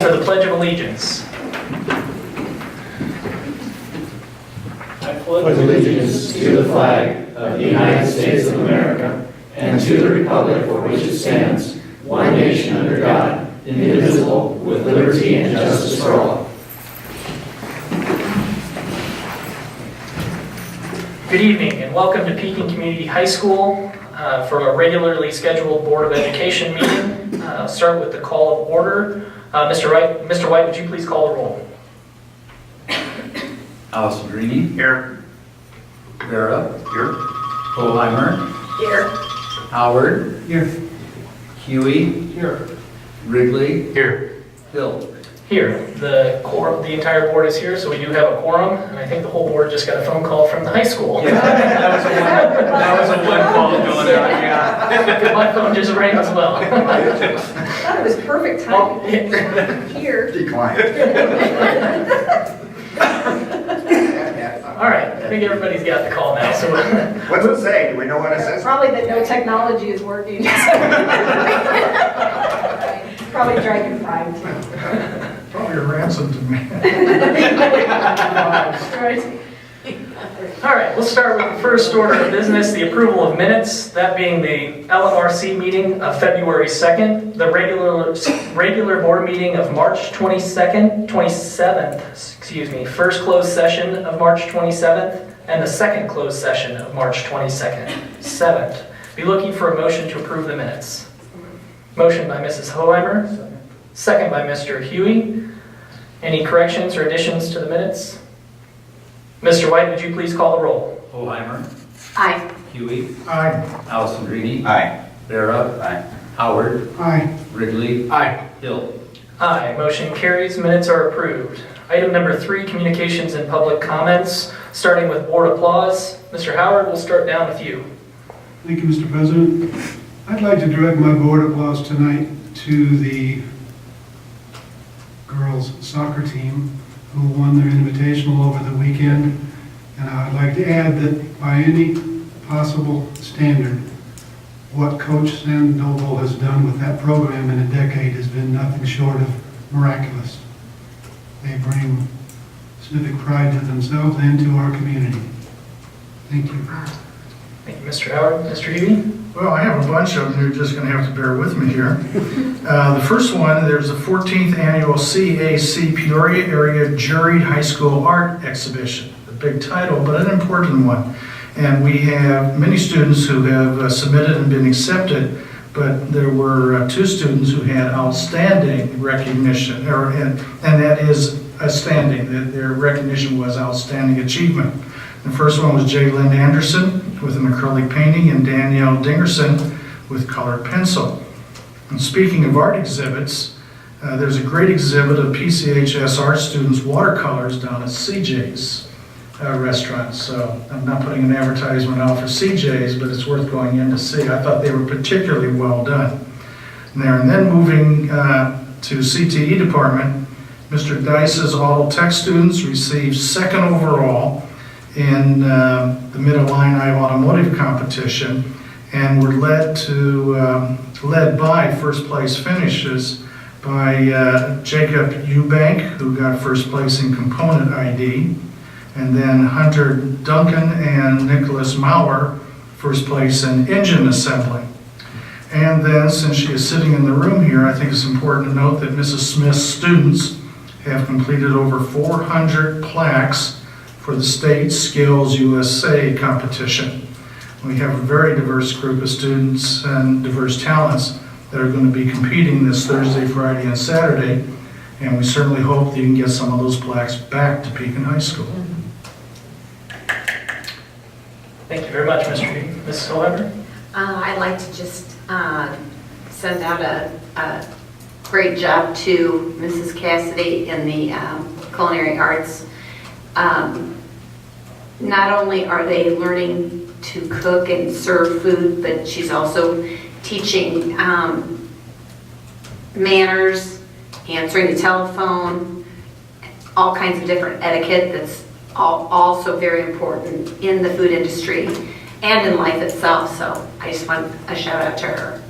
For the Pledge of Allegiance. I pledge allegiance to the flag of the United States of America and to the republic for which it stands, one nation under God, indivisible, with liberty and justice for all. Good evening and welcome to Pekin Community High School for a regularly scheduled Board of Education meeting. Start with the call of order. Mr. White, would you please call the roll? Allison Greeny. Here. Vera. Here. Holheimer. Here. Howard. Here. Huey. Here. Wrigley. Here. Hill. Here. The entire board is here, so we do have a quorum, and I think the whole board just got a phone call from the high school. Yeah, that was a one call going out, yeah. My phone just rang as well. I thought it was perfect timing. Here. Decline. All right, I think everybody's got the call now. So What's it say? Do we know what it says? Probably that no technology is working. Probably Dragonfly too. Probably a ransom to me. Right. All right, we'll start with the first order of business, the approval of minutes, that being the LMRC meeting of February 2nd, the regular board meeting of March 27th, first closed session of March 27th, and the second closed session of March 7th. Be looking for a motion to approve the minutes. Motion by Mrs. Hoheimer, second by Mr. Huey. Any corrections or additions to the minutes? Mr. White, would you please call the roll? Holheimer. Aye. Huey. Aye. Allison Greeny. Aye. Vera. Aye. Howard. Aye. Wrigley. Aye. Hill. Aye, motion carries, minutes are approved. Item number 3, communications and public comments, starting with board applause. Mr. Howard, we'll start down with you. Thank you, Mr. President. I'd like to direct my board applause tonight to the girls soccer team who won their invitational over the weekend. And I'd like to add that by any possible standard, what Coach Sandoval has done with that program in a decade has been nothing short of miraculous. They bring civic pride to themselves and to our community. Thank you. Thank you, Mr. Howard. Mr. Huey? Well, I have a bunch of them. You're just going to have to bear with me here. The first one, there's the 14th annual CAC Peoria Area Juried High School Art Exhibition. A big title, but an important one. And we have many students who have submitted and been accepted, but there were 2 students who had outstanding recognition, and that is outstanding, that their recognition was outstanding achievement. The first one was Jalen Anderson with an acrylic painting and Danielle Dingerson with colored pencil. And speaking of art exhibits, there's a great exhibit of PCHS art students' watercolors down at CJ's restaurant. So I'm not putting an advertisement out for CJ's, but it's worth going in to see. I thought they were particularly well done there. And then moving to CTE department, Mr. Dice's all tech students received 2nd overall in the Mid-Illini Automotive Competition, and were led by first place finishes by Jacob Eubank, who got first place in component ID, and then Hunter Duncan and Nicholas Maurer, first place in engine assembly. And then, since she is sitting in the room here, I think it's important to note that Mrs. Smith's students have completed over 400 plaques for the State Skills USA competition. We have a very diverse group of students and diverse talents that are going to be competing this Thursday, Friday, and Saturday, and we certainly hope that you can get some of those plaques back to Pekin High School. Thank you very much, Mr. Huey. Mrs. Hoheimer? I'd like to just send out a great job to Mrs. Cassidy in the culinary arts. Not only are they learning to cook and serve food, but she's also teaching manners, answering the telephone, all kinds of different etiquette that's also very important in the food industry and in life itself. So I just want a shout out to her.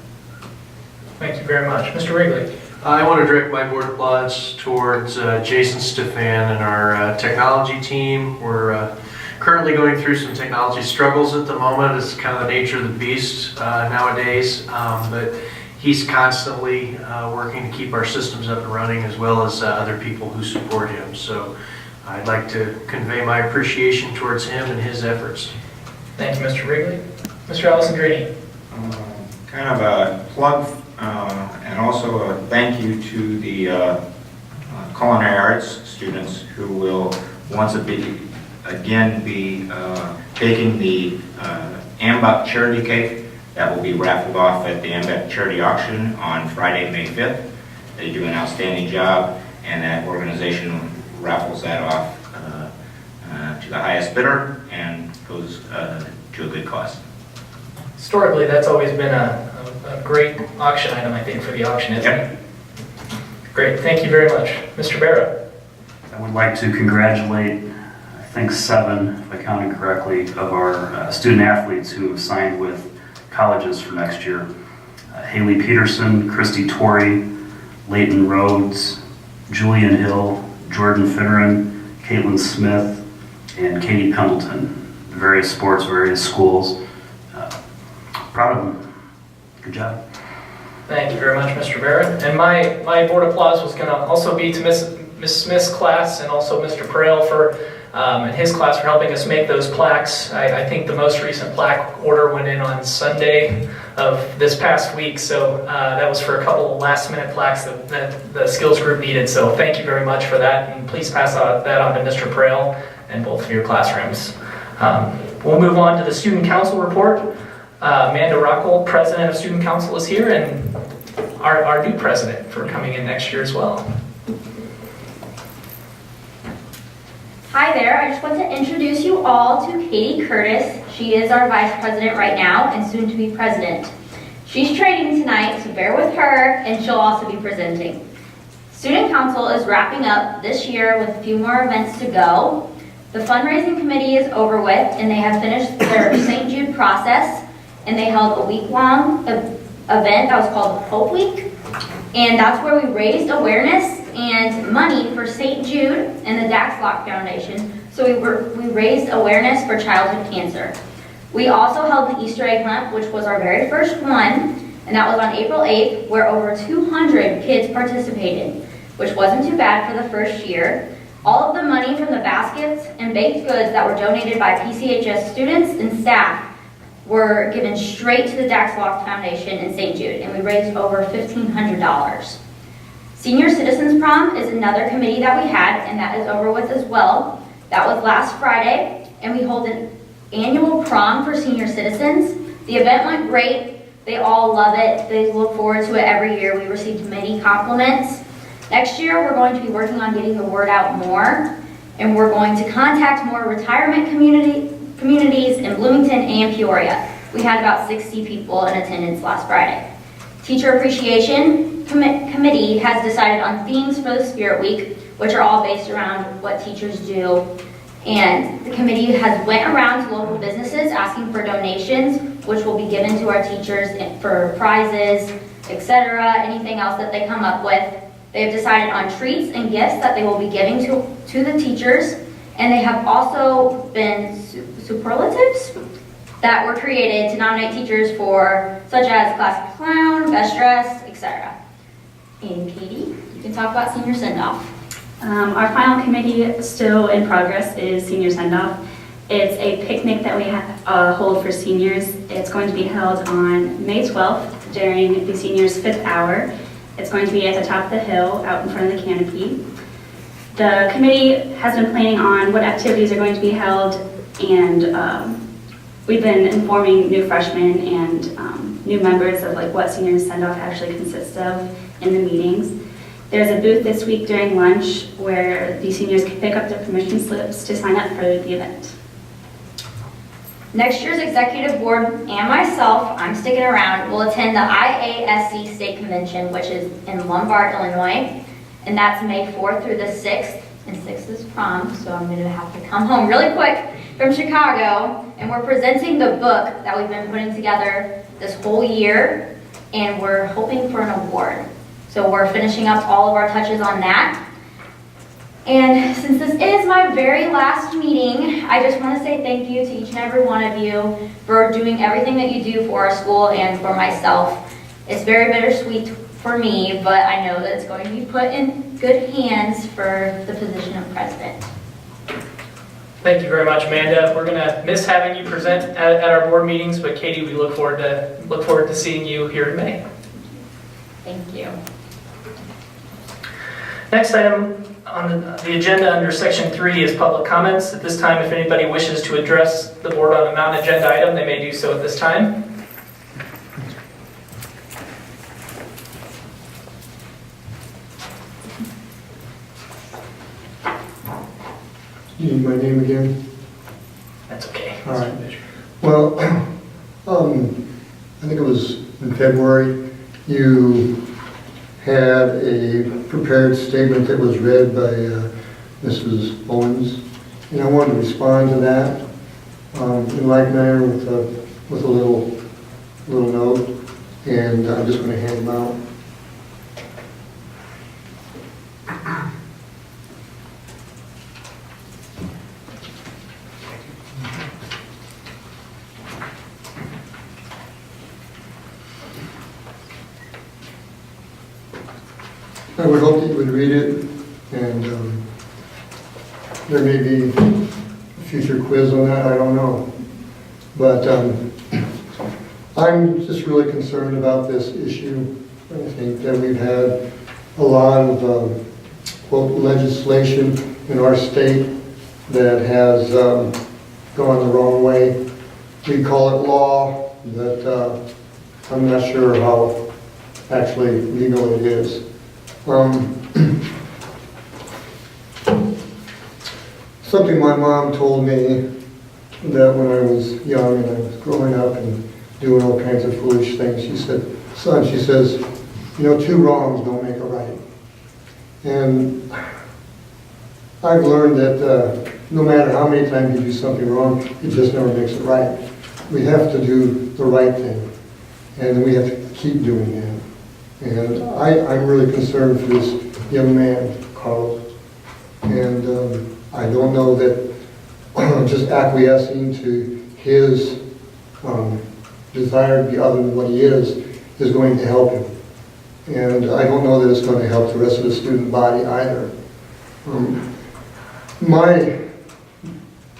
Thank you very much. Mr. Wrigley? I want to direct my board applause towards Jason Stefan and our technology team. We're currently going through some technology struggles at the moment. It's kind of the nature of the beast nowadays, but he's constantly working to keep our systems up and running, as well as other people who support him. So I'd like to convey my appreciation towards him and his efforts. Thank you, Mr. Wrigley. Mr. Allison Green. Kind of a plug and also a thank you to the culinary arts students who will once again be taking the AMBUC charity cake that will be raffled off at the AMBUC charity auction on Friday, May 5th. They do an outstanding job, and that organization raffles that off to the highest bidder and goes to a good cause. Historically, that's always been a great auction item, I think, for the auction, isn't it? Great, thank you very much. Mr. Barrow. I would like to congratulate, I think 7, if I counted correctly, of our student athletes who have signed with colleges for next year. Haley Peterson, Christy Torrey, Leighton Rhodes, Julian Hill, Jordan Finneran, Caitlin Smith, and Katie Pendleton. Various sports, various schools. Proud of them. Good job. Thank you very much, Mr. Barrett. And my board applause was going to also be to Miss Smith's class and also Mr. Perel and his class for helping us make those plaques. I think the most recent plaque order went in on Sunday of this past week, so that was for a couple of last-minute plaques that the skills group needed. So thank you very much for that, and please pass that on to Mr. Perel and both of your classrooms. We'll move on to the Student Council report. Amanda Rockwell, President of Student Council, is here, and our new president for coming in next year as well. Hi there, I just want to introduce you all to Katie Curtis. She is our Vice President right now and soon to be President. She's training tonight, so bear with her, and she'll also be presenting. Student Council is wrapping up this year with a few more events to go. The fundraising committee is over with, and they have finished their St. Jude process, and they held a week-long event that was called Hope Week, and that's where we raised awareness and money for St. Jude and the Dax Locke Foundation. So we raised awareness for childhood cancer. We also held the Easter egg hunt, which was our very first one, and that was on April 8th, where over 200 kids participated, which wasn't too bad for the first year. All of the money from the baskets and baked goods that were donated by PCHS students and staff were given straight to the Dax Locke Foundation in St. Jude, and we raised over $1,500. Senior Citizens Prom is another committee that we had, and that is over with as well. That was last Friday, and we hold an annual prom for senior citizens. The event went great. They all love it. They look forward to it every year. We received many compliments. Next year, we're going to be working on getting the word out more, and we're going to contact more retirement communities in Bloomington and Peoria. We had about 60 people in attendance last Friday. Teacher Appreciation Committee has decided on themes for the Spirit Week, which are all based around what teachers do. And the committee has went around to local businesses asking for donations, which will be given to our teachers for prizes, etc., anything else that they come up with. They have decided on treats and gifts that they will be giving to the teachers, and they have also been superlatives that were created to nominate teachers for, such as Classic Clown, Best Dressed, etc. And Katie, you can talk about senior send-off. Our final committee still in progress is senior send-off. It's a picnic that we hold for seniors. It's going to be held on May 12th during the seniors' 5th hour. It's going to be at the top of the hill out in front of the canopy. The committee has been planning on what activities are going to be held, and we've been informing new freshmen and new members of what senior send-off actually consists of in the meetings. There's a booth this week during lunch where the seniors can pick up their permission slips to sign up for the event. Next year's executive board and myself, I'm sticking around, will attend the IASC State Convention, which is in Lombard, Illinois, and that's May 4th through the 6th, and 6th is prom, so I'm going to have to come home really quick from Chicago, and we're presenting the book that we've been putting together this whole year, and we're hoping for an award. So we're finishing up all of our touches on that. And since this is my very last meeting, I just want to say thank you to each and every one of you for doing everything that you do for our school and for myself. It's very bittersweet for me, but I know that it's going to be put in good hands for the position of president. Thank you very much, Amanda. We're going to miss having you present at our board meetings, but Katie, we look forward to seeing you here in May. Thank you. Next item on the agenda under section 3 is public comments. At this time, if anybody wishes to address the board on a non-agenda item, they may do so at this time. You need my name again? That's okay. All right. Well, I think it was in February, you had a prepared statement that was read by Mrs. Owens, and I wanted to respond to that in like manner with a little note, and I'm just going to hand them out. I would hope that you would read it, and there may be a future quiz on that, I don't know. But I'm just really concerned about this issue. I think that we've had a lot of quote, legislation in our state that has gone the wrong way. We call it law, but I'm not sure how actually legal it is. Something my mom told me that when I was young and I was growing up and doing all kinds of foolish things, she said, son, she says, you know, 2 wrongs don't make a right. And I've learned that no matter how many times you do something wrong, it just never makes it right. We have to do the right thing, and we have to keep doing that. And I'm really concerned for this young man, Carlos. And I don't know that just acquiescing to his desire to be other than what he is going to help him. And I don't know that it's going to help the rest of the student body either. My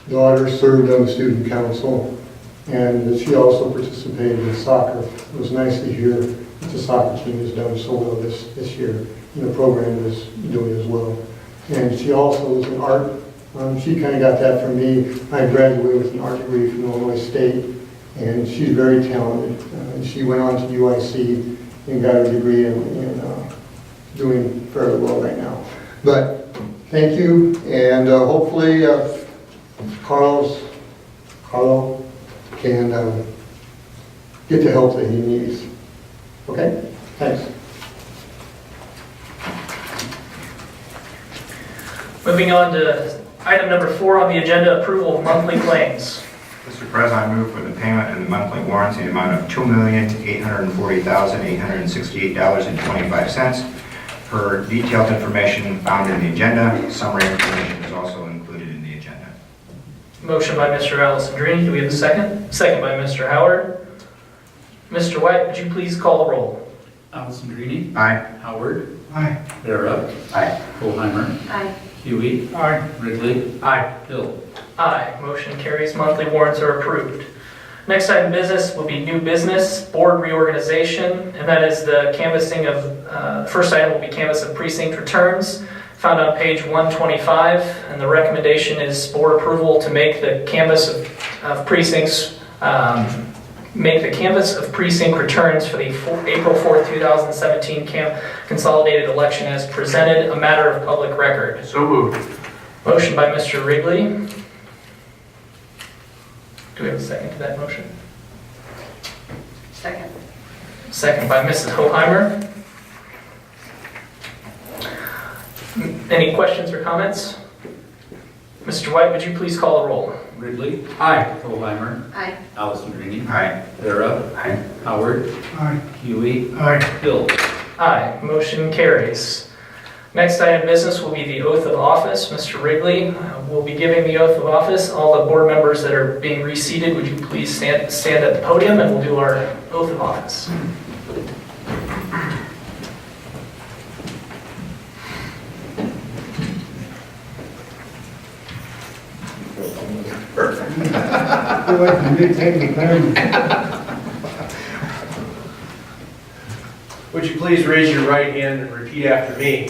daughter served on the student council, and she also participated in soccer. It was nice to hear that the soccer team has done so well this year, and the program is doing as well. And she also is in art. She kind of got that from me. I graduated with an art degree from Illinois State, and she's very talented. She went on to UIC and got her degree in doing fairly well right now. But thank you, and hopefully Carlo can get the help that he needs. Okay? Thanks. Moving on to item number 4 on the agenda, approval of monthly claims. Mr. President, I move for the payment of the monthly warrants in the amount of $2,840,868.25. Per detailed information found in the agenda, summary information is also included in the agenda. Motion by Mr. Alessandrini. Do we have a second? Second by Mr. Howard. Mr. White, would you please call the roll? Alessandrini. Aye. Howard. Aye. Vera. Aye. Holheimer. Aye. Huey. Aye. Wrigley. Aye. Hill. Aye. Motion carries. Monthly warrants are approved. Next item of business will be new business, board reorganization, and that is the canvassing of, the first item will be canvass of precinct returns, found on page 125, and the recommendation is board approval to make the canvass of precincts, make the canvass of precinct returns for the April 4th, 2017 consolidated election as presented, a matter of public record. So moved. Motion by Mr. Wrigley. Do we have a second to that motion? Second. Second by Mrs. Hoheimer. Any questions or comments? Mr. White, would you please call the roll? Wrigley. Aye. Holheimer. Aye. Alessandrini. Aye. Vera. Aye. Howard. Aye. Huey. Aye. Hill. Aye, motion carries. Next item of business will be the oath of office. Mr. Wrigley will be giving the oath of office. All the board members that are being reseated, would you please stand at the podium and we'll do our oath of office. I feel like I'm taking the time. Would you please raise your right hand and repeat after me?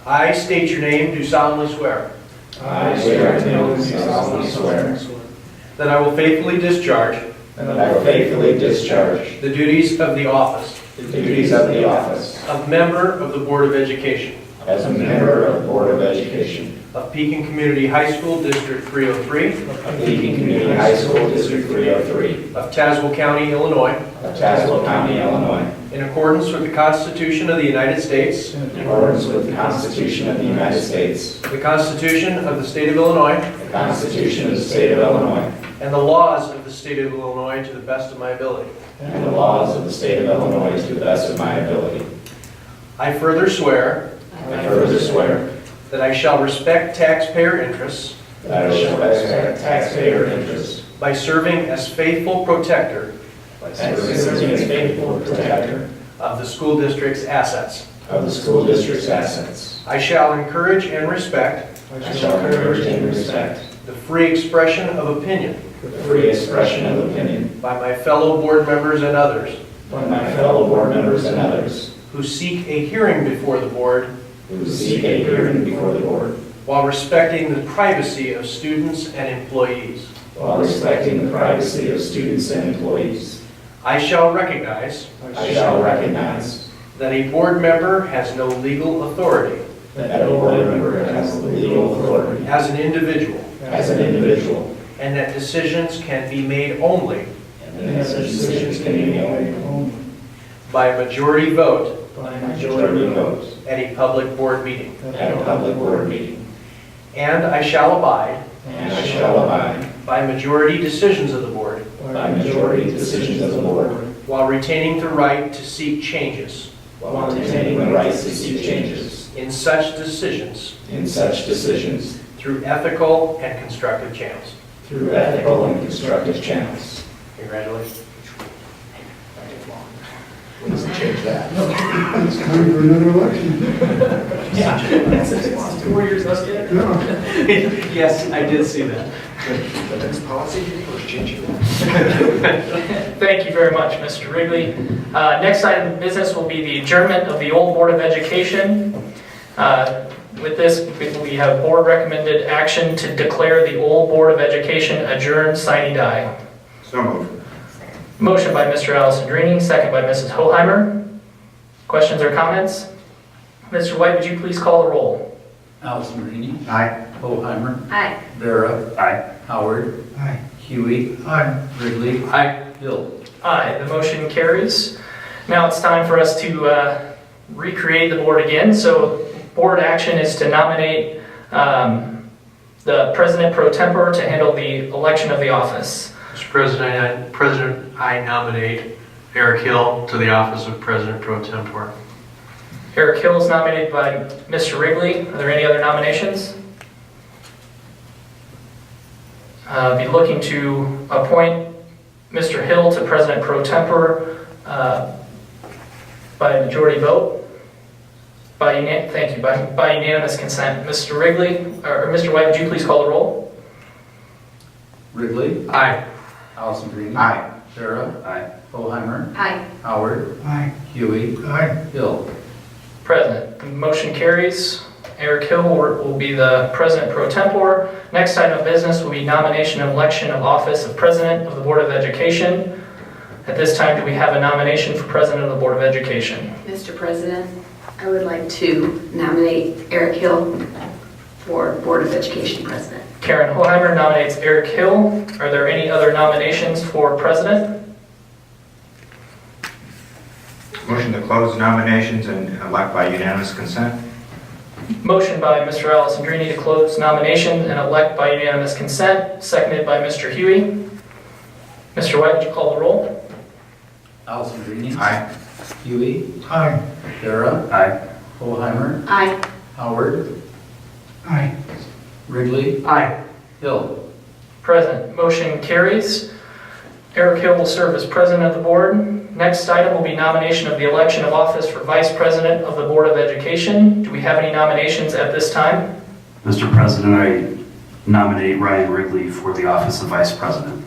I state your name, do solemnly swear I swear to do solemnly swear that I will faithfully discharge that I will faithfully discharge the duties of the office the duties of the office of member of the Board of Education as a member of the Board of Education of Pekin Community High School, District 303 of Pekin Community High School, District 303 of Tazewell County, Illinois, of Tazewell County, Illinois, in accordance with the Constitution of the United States, in accordance with the Constitution of the United States, the Constitution of the State of Illinois, the Constitution of the State of Illinois, and the laws of the State of Illinois to the best of my ability. and the laws of the State of Illinois to the best of my ability. I further swear I further swear that I shall respect taxpayer interests that I shall respect taxpayer interests by serving as faithful protector and serving as faithful protector of the school district's assets. of the school district's assets. I shall encourage and respect I shall encourage and respect the free expression of opinion the free expression of opinion by my fellow board members and others by my fellow board members and others who seek a hearing before the board who seek a hearing before the board, while respecting the privacy of students and employees. while respecting the privacy of students and employees. I shall recognize I shall recognize that a board member has no legal authority that a board member has the legal authority as an individual, as an individual, and that decisions can be made only and that such decisions can be made by a majority vote by majority vote at a public board meeting. at a public board meeting. And I shall abide And I shall abide by majority decisions of the board by majority decisions of the board while retaining the right to seek changes while retaining the rights to seek changes in such decisions in such decisions through ethical and constructive channels. through ethical and constructive channels. Congratulations. Please change that. It's time for another election. 4 years left yet? Yeah. Yes, I did see that. The next policy was changing Thank you very much, Mr. Wrigley. Next item of business will be the adjournment of the old Board of Education. With this, we have board recommended action to declare the old Board of Education adjourned sine die. So moved. Motion by Mr. Alessandrini, second by Mrs. Hoheimer. Questions or comments? Mr. White, would you please call the roll? Allison Marini, Aye. Hoheimer, Aye. Vera, Aye. Howard, Aye. Huey, Aye. Wrigley, Aye. Hill. Aye, the motion carries. Now it's time for us to recreate the board again. So board action is to nominate the President Pro Tempore to handle the election of the office. Mr. President, I nominate Eric Hill to the office of President Pro Tempore. Eric Hill is nominated by Mr. Wrigley. Are there any other nominations? Be looking to appoint Mr. Hill to President Pro Tempore by majority vote. Thank you. By unanimous consent. Mr. Wrigley, or Mr. White, would you please call the roll? Wrigley, Aye. Allison Marini, Aye. Vera, Aye. Hoheimer, Aye. Howard, Aye. Huey, Aye. Hill. President. The motion carries. Eric Hill will be the President Pro Tempore. Next item of business will be nomination and election of office of President of the Board of Education. At this time, do we have a nomination for President of the Board of Education? Mr. President, I would like to nominate Eric Hill for Board of Education President. Karen Hoheimer nominates Eric Hill. Are there any other nominations for President? Motion to close nominations and elect by unanimous consent. Motion by Mr. Alessandrini to close nominations and elect by unanimous consent, seconded by Mr. Huey. Mr. White, would you call the roll? Allison Marini, Aye. Huey, Aye. Vera, Aye. Holheimer, Aye. Howard, Aye. Wrigley, Aye. Hill. Present. Motion carries. Eric Hill will serve as president of the board. Next item will be nomination of the election of office for vice president of the Board of Education. Do we have any nominations at this time? Mr. President, I nominate Ryan Wrigley for the office of Vice President.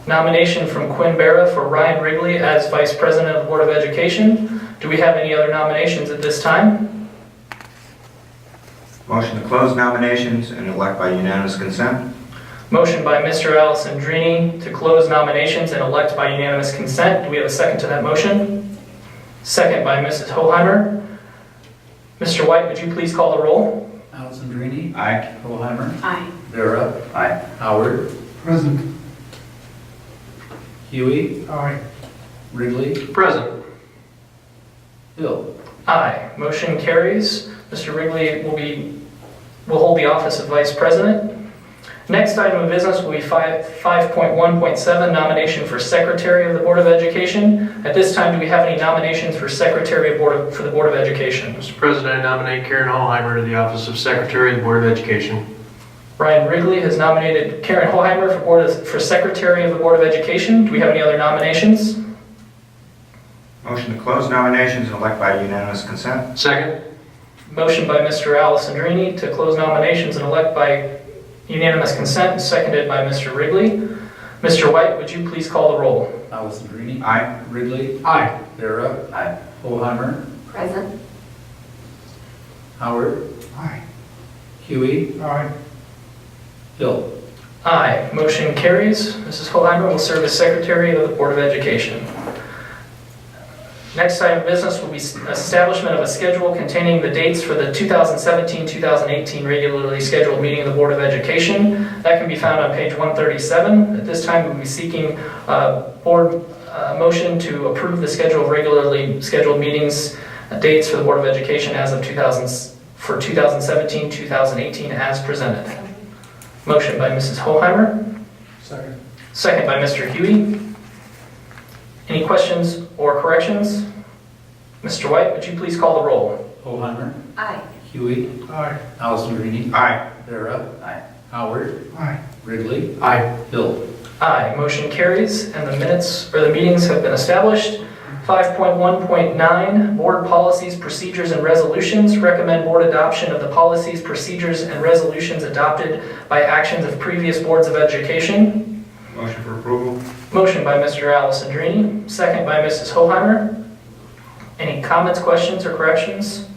Nomination from Quinn Barra for Ryan Wrigley as vice president of the Board of Education. Do we have any other nominations at this time? Motion to close nominations and elect by unanimous consent. Motion by Mr. Alessandrini to close nominations and elect by unanimous consent. Do we have a second to that motion? Second by Mrs. Hoheimer. Mr. White, would you please call the roll? Alessandrini, Aye. Holheimer, Aye. Vera, Aye. Howard, Present. Huey, Aye. Wrigley, Present. Hill. Aye. Motion carries. Mr. Wrigley will hold the office of vice president. Next item of business will be 5.1.7, nomination for secretary of the Board of Education. At this time, do we have any nominations for secretary for the Board of Education? Mr. President, I nominate Karen Holheimer to the office of Secretary of the Board of Education. Ryan Wrigley has nominated Karen Hoheimer for secretary of the Board of Education. Do we have any other nominations? Motion to close nominations and elect by unanimous consent. Second. Motion by Mr. Alessandrini to close nominations and elect by unanimous consent, seconded by Mr. Wrigley. Mr. White, would you please call the roll? Alessandrini, Aye. Wrigley, Aye. Vera, Aye. Holheimer, Present. Howard, Aye. Huey, Aye. Hill. Aye. Motion carries. Mrs. Hoheimer will serve as secretary of the Board of Education. Next item of business will be establishment of a schedule containing the dates for the 2017-2018 regularly scheduled meeting of the Board of Education. That can be found on page 137. At this time, we'll be seeking board motion to approve the schedule of regularly scheduled meetings, dates for the Board of Education as of 2017-2018 as presented. Motion by Mrs. Hoheimer. Second. Second by Mr. Huey. Any questions or corrections? Mr. White, would you please call the roll? Holheimer, Aye. Huey, Aye. Alessandrini, Aye. Vera, Aye. Howard, Aye. Wrigley, Aye. Hill. Aye. Motion carries, and the meetings have been established. 5.1.9, Board Policies, Procedures, and Resolutions. Recommend board adoption of the policies, procedures, and resolutions adopted by actions of previous boards of education. Motion for approval. Motion by Mr. Alessandrini, second by Mrs. Hoheimer. Any comments, questions, or corrections?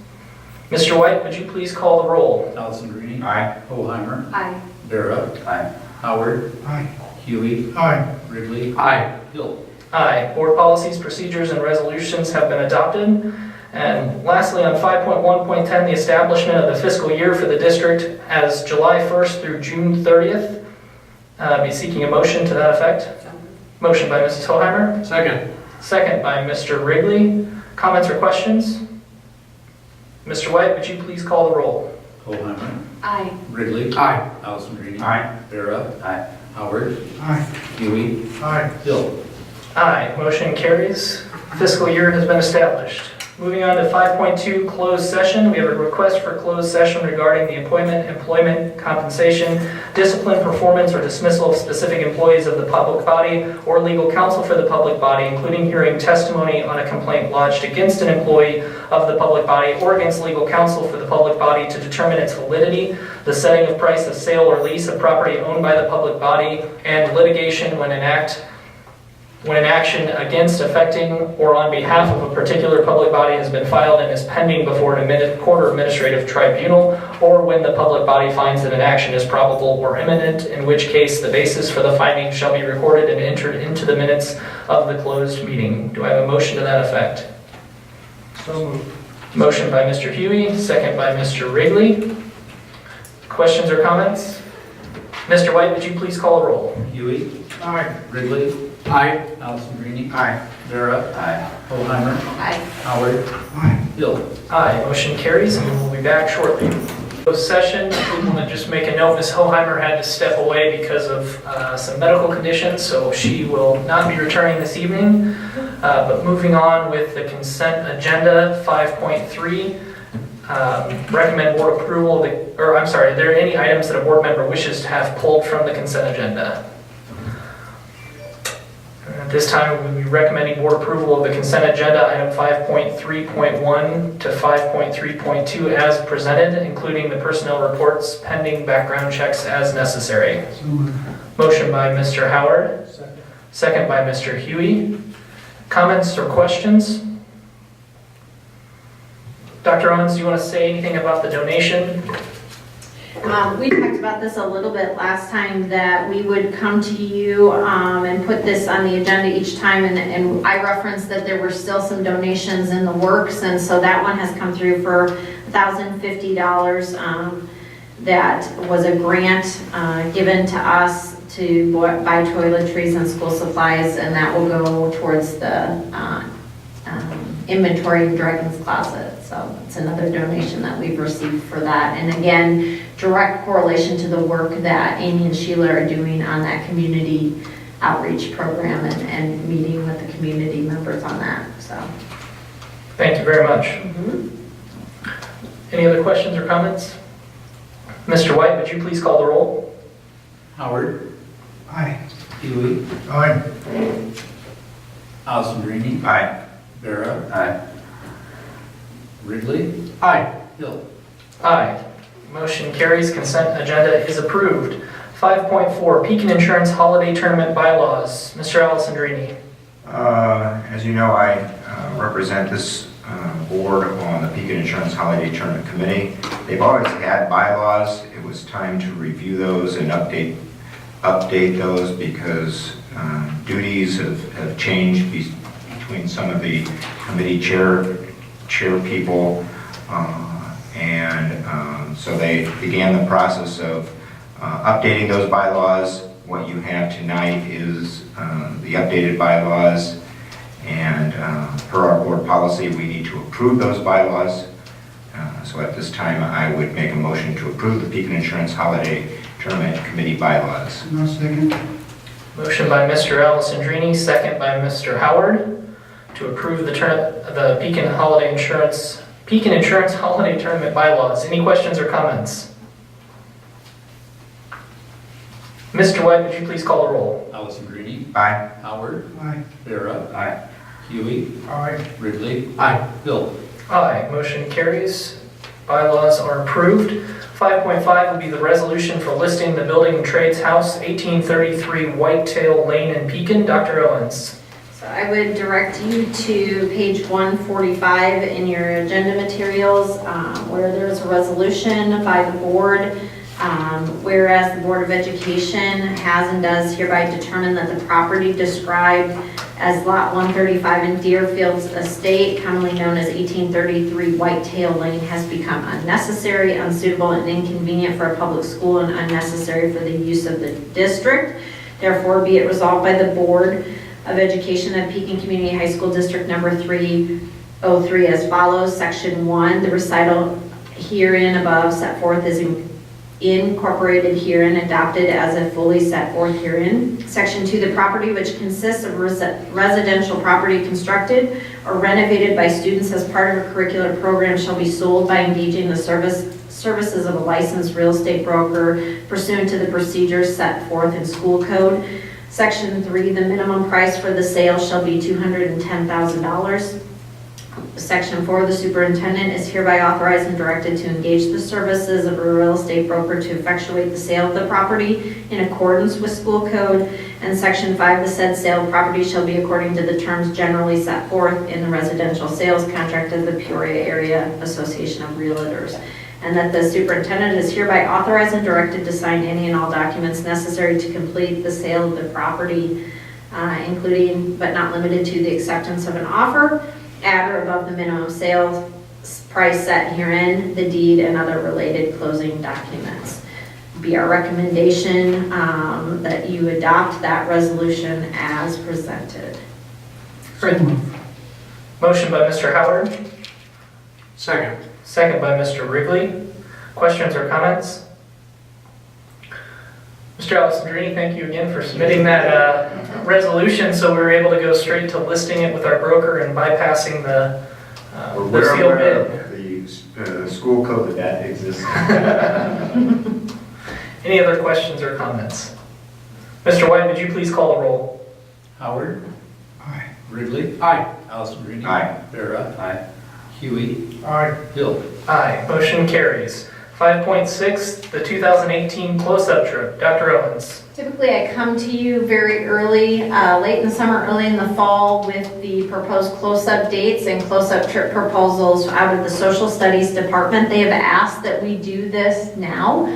Mr. White, would you please call the roll? Alessandrini, Aye. Holheimer, Aye. Vera, Aye. Howard, Aye. Huey, Aye. Wrigley, Aye. Hill. Aye. Board policies, procedures, and resolutions have been adopted. And lastly, on 5.1.10, the establishment of the fiscal year for the district as July 1st through June 30th. Be seeking a motion to that effect. Motion by Mrs. Hoheimer. Second. Second by Mr. Wrigley. Comments or questions? Mr. White, would you please call the roll? Holheimer, Aye. Wrigley, Aye. Alessandrini, Aye. Vera, Aye. Howard, Aye. Huey, Aye. Hill. Aye. Motion carries. Fiscal year has been established. Moving on to 5.2, closed session. We have a request for closed session regarding the appointment, employment, compensation, discipline, performance, or dismissal of specific employees of the public body or legal counsel for the public body, including hearing testimony on a complaint lodged against an employee of the public body or against legal counsel for the public body to determine its validity, the setting of price of sale or lease of property owned by the public body, and litigation when an action against, affecting, or on behalf of a particular public body has been filed and is pending before an court or administrative tribunal, or when the public body finds that an action is probable or imminent, in which case the basis for the finding shall be recorded and entered into the minutes of the closed meeting. Do I have a motion to that effect? So moved. Motion by Mr. Huey, second by Mr. Wrigley. Questions or comments? Mr. White, would you please call a roll? Huey, Aye. Wrigley, Aye. Alessandrini, Aye. Vera, Aye. Holheimer, Aye. Howard, Aye. Hill. Aye, motion carries, and we'll be back shortly. Closed session, we want to just make a note, Ms. Hoheimer had to step away because of some medical conditions, so she will not be returning this evening. But moving on with the consent agenda, 5.3, recommend board approval, are there any items that a board member wishes to have pulled from the consent agenda? At this time, we'll be recommending board approval of the consent agenda, item 5.3.1 to 5.3.2 as presented, including the personnel reports pending background checks as necessary. So moved. Motion by Mr. Howard, second by Mr. Huey. Comments or questions? Dr. Owens, do you want to say anything about the donation? We talked about this a little bit last time, that we would come to you and put this on the agenda each time, and I referenced that there were still some donations in the works, and so that one has come through for $1,050. That was a grant given to us to buy toiletries and school supplies, and that will go towards the inventory in Dragon's Closet. So it's another donation that we've received for that. And again, direct correlation to the work that Amy and Sheila are doing on that community outreach program and meeting with the community members on that. So. Thank you very much. Any other questions or comments? Mr. White, would you please call the roll? Howard. Aye. Huey. Aye. Allison Greenie. Aye. Vera. Aye. Ridley. Aye. Hill. Aye. Motion carries. Consent agenda is approved. 5.4, Pekin Insurance Holiday Tournament Bylaws. Mr. Alessandrini. As you know, I represent this board on the Pekin Insurance Holiday Tournament Committee. They've always had bylaws. It was time to review those and update those because duties have changed between some of the committee chair people, and so they began the process of updating those bylaws. What you have tonight is the updated bylaws, and per our board policy, we need to approve those bylaws. So at this time, I would make a motion to approve the Pekin Insurance Holiday Tournament Committee bylaws. No second. Motion by Mr. Alessandrini, second by Mr. Howard to approve the Pekin Insurance Holiday Tournament Bylaws. Any questions or comments? Mr. White, would you please call the roll? Allison Greenie. Aye. Howard. Aye. Vera. Aye. Huey. Aye. Ridley. Aye. Hill. Aye. Motion carries. Bylaws are approved. 5.5 will be the resolution for listing the Building and Trades House, 1833 Whitetail Lane in Pekin. Dr. Owens. So I would direct you to page 145 in your agenda materials, where there's a resolution by the board. Whereas the Board of Education has and does hereby determine that the property described as Lot 135 in Deerfield's Estate, commonly known as 1833 Whitetail Lane, has become unnecessary, unsuitable, and inconvenient for a public school and unnecessary for the use of the district. Therefore, be it resolved by the Board of Education of Pekin Community High School District Number 303 as follows. Section 1, the recital herein above set forth is incorporated herein, adopted as a fully set forth herein. Section 2, the property which consists of residential property constructed or renovated by students as part of a curricular program shall be sold by engaging the services of a licensed real estate broker pursuant to the procedures set forth in school code. Section 3, the minimum price for the sale shall be $210,000. Section 4, the superintendent is hereby authorized and directed to engage the services of a real estate broker to effectuate the sale of the property in accordance with school code. And Section 5, the said sale of property shall be according to the terms generally set forth in the residential sales contract of the Peoria Area Association of Realtors. And that the superintendent is hereby authorized and directed to sign any and all documents necessary to complete the sale of the property, including but not limited to the acceptance of an offer at or above the minimum sales price set herein, the deed, and other related closing documents. Be our recommendation that you adopt that resolution as presented. Great. Motion by Mr. Howard, Second. second by Mr. Wrigley. Questions or comments? Mr. Alessandrini, thank you again for submitting that resolution, so we were able to go straight to listing it with our broker and bypassing the We're sealed aware bid. of the school code that exists. Any other questions or comments? Mr. White, would you please call the roll? Howard. Aye. Ridley. Aye. Alessandrini. Aye. Vera. Aye. Huey. Aye. Hill. Aye, motion carries. 5.6, the 2018 close-up trip. Dr. Owens. Typically, I come to you very early, late in the summer, early in the fall, with the proposed close-up dates and close-up trip proposals out of the Social Studies Department. They have asked that we do this now,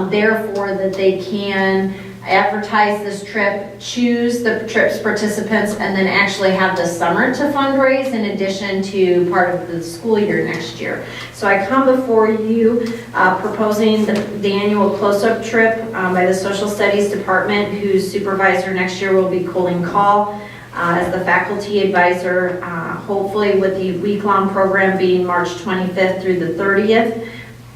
therefore that they can advertise this trip, choose the trip's participants, and then actually have the summer to fundraise in addition to part of the school year next year. So I come before you proposing the annual close-up trip by the Social Studies Department, whose supervisor next year will be Colleen Call as the faculty advisor, hopefully with the week-long program being March 25th through the 30th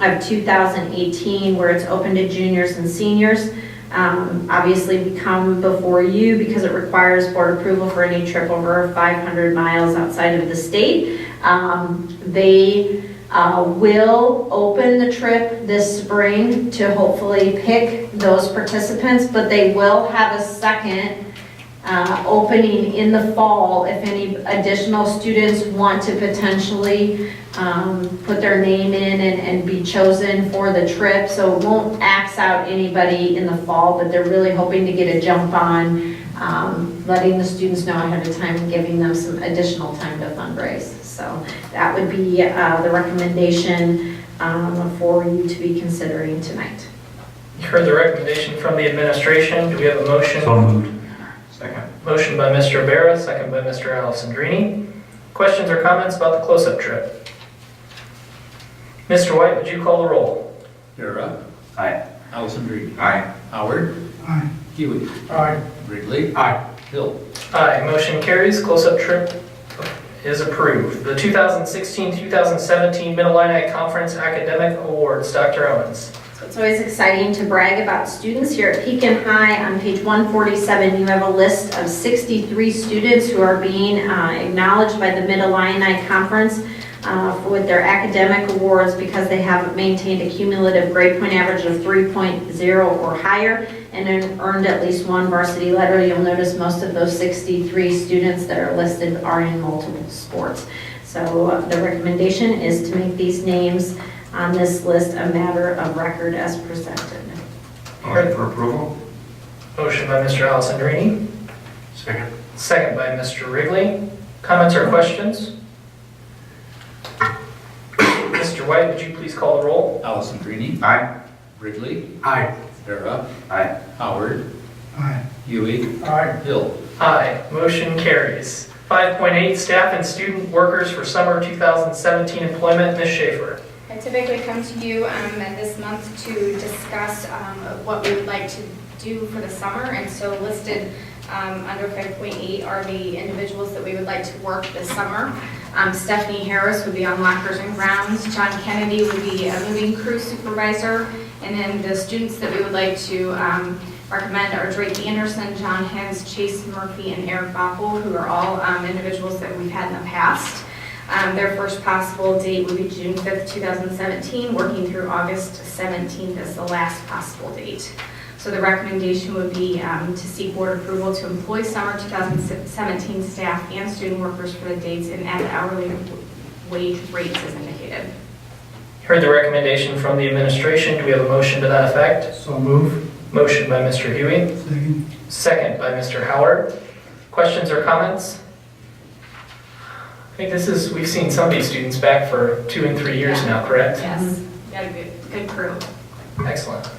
of 2018, where it's open to juniors and seniors. Obviously, we come before you because it requires board approval for any trip over 500 miles outside of the state. They will open the trip this spring to hopefully pick those participants, but they will have a second opening in the fall if any additional students want to potentially put their name in and be chosen for the trip. So it won't axe out anybody in the fall, but they're really hoping to get a jump on letting the students know ahead of time and giving them some additional time to fundraise. So that would be the recommendation for you to be considering tonight. You heard the recommendation from the administration. Do we have a motion? So moved. Second. Motion by Mr. Barra, second by Mr. Alessandrini. Questions or comments about the close-up trip? Mr. White, would you call the roll? Vera. Aye. Alessandrini. Aye. Howard. Aye. Huey. Aye. Ridley. Aye. Hill. Aye, motion carries. Close-up trip is approved. The 2016-2017 Mid-Illini Conference Academic Awards. Dr. Owens. So it's always exciting to brag about students here at Pekin High. On page 147, you have a list of 63 students who are being acknowledged by the Mid-Illini Conference with their academic awards because they have maintained a cumulative grade point average of 3.0 or higher and earned at least one varsity letter. You'll notice most of those 63 students that are listed are in multiple sports. So the recommendation is to make these names on this list a matter of record as presented. Motion for approval? Motion by Mr. Alessandrini, Second. second by Mr. Wrigley. Comments or questions? Mr. White, would you please call the roll? Alessandrini. Aye. Ridley. Aye. Vera. Aye. Howard. Aye. Huey. Aye. Hill. Aye, motion carries. 5.8, staff and student workers for summer 2017 employment. Ms. Schaefer. I typically come to you this month to discuss what we would like to do for the summer, and so listed under 5.8 are the individuals that we would like to work this summer. Stephanie Harris would be on lockers and grounds. John Kennedy would be a moving crew supervisor, and then the students that we would like to recommend are Drake Anderson, John Hens, Chase Murphy, and Eric Boppel, who are all individuals that we've had in the past. Their first possible date would be June 5th, 2017, working through August 17th as the last possible date. So the recommendation would be to seek board approval to employ summer 2017 staff and student workers for the dates and at the hourly wage rates as indicated. Heard the recommendation from the administration. Do we have a motion to that effect? So move. Motion by Mr. Huey, Second. second by Mr. Howard. Questions or comments? I think we've seen some of these students back for 2 and 3 years now, correct? Yes, got a good crew. Excellent.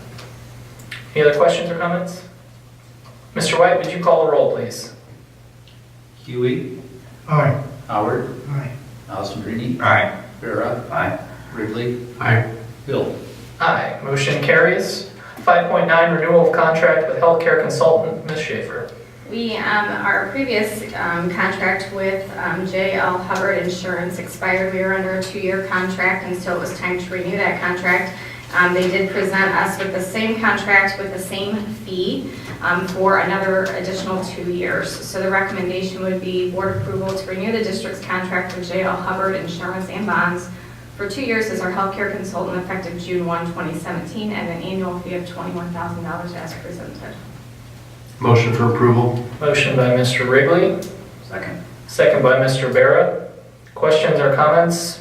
Any other questions or comments? Mr. White, would you call the roll, please? Huey. Aye. Howard. Aye. Alessandrini. Aye. Vera. Aye. Ridley. Aye. Hill. Aye, motion carries. 5.9, renewal of contract with healthcare consultant, Ms. Schaefer. Our previous contract with J.L. Hubbard Insurance expired. We were under a 2-year contract, and so it was time to renew that contract. They did present us with the same contract with the same fee for another additional 2 years. So the recommendation would be board approval to renew the district's contract with J.L. Hubbard Insurance and Bonds for 2 years as our healthcare consultant effective June 1, 2017 at an annual fee of $21,000 as presented. Motion for approval. Motion by Mr. Wrigley, Second. second by Mr. Vera. Questions or comments?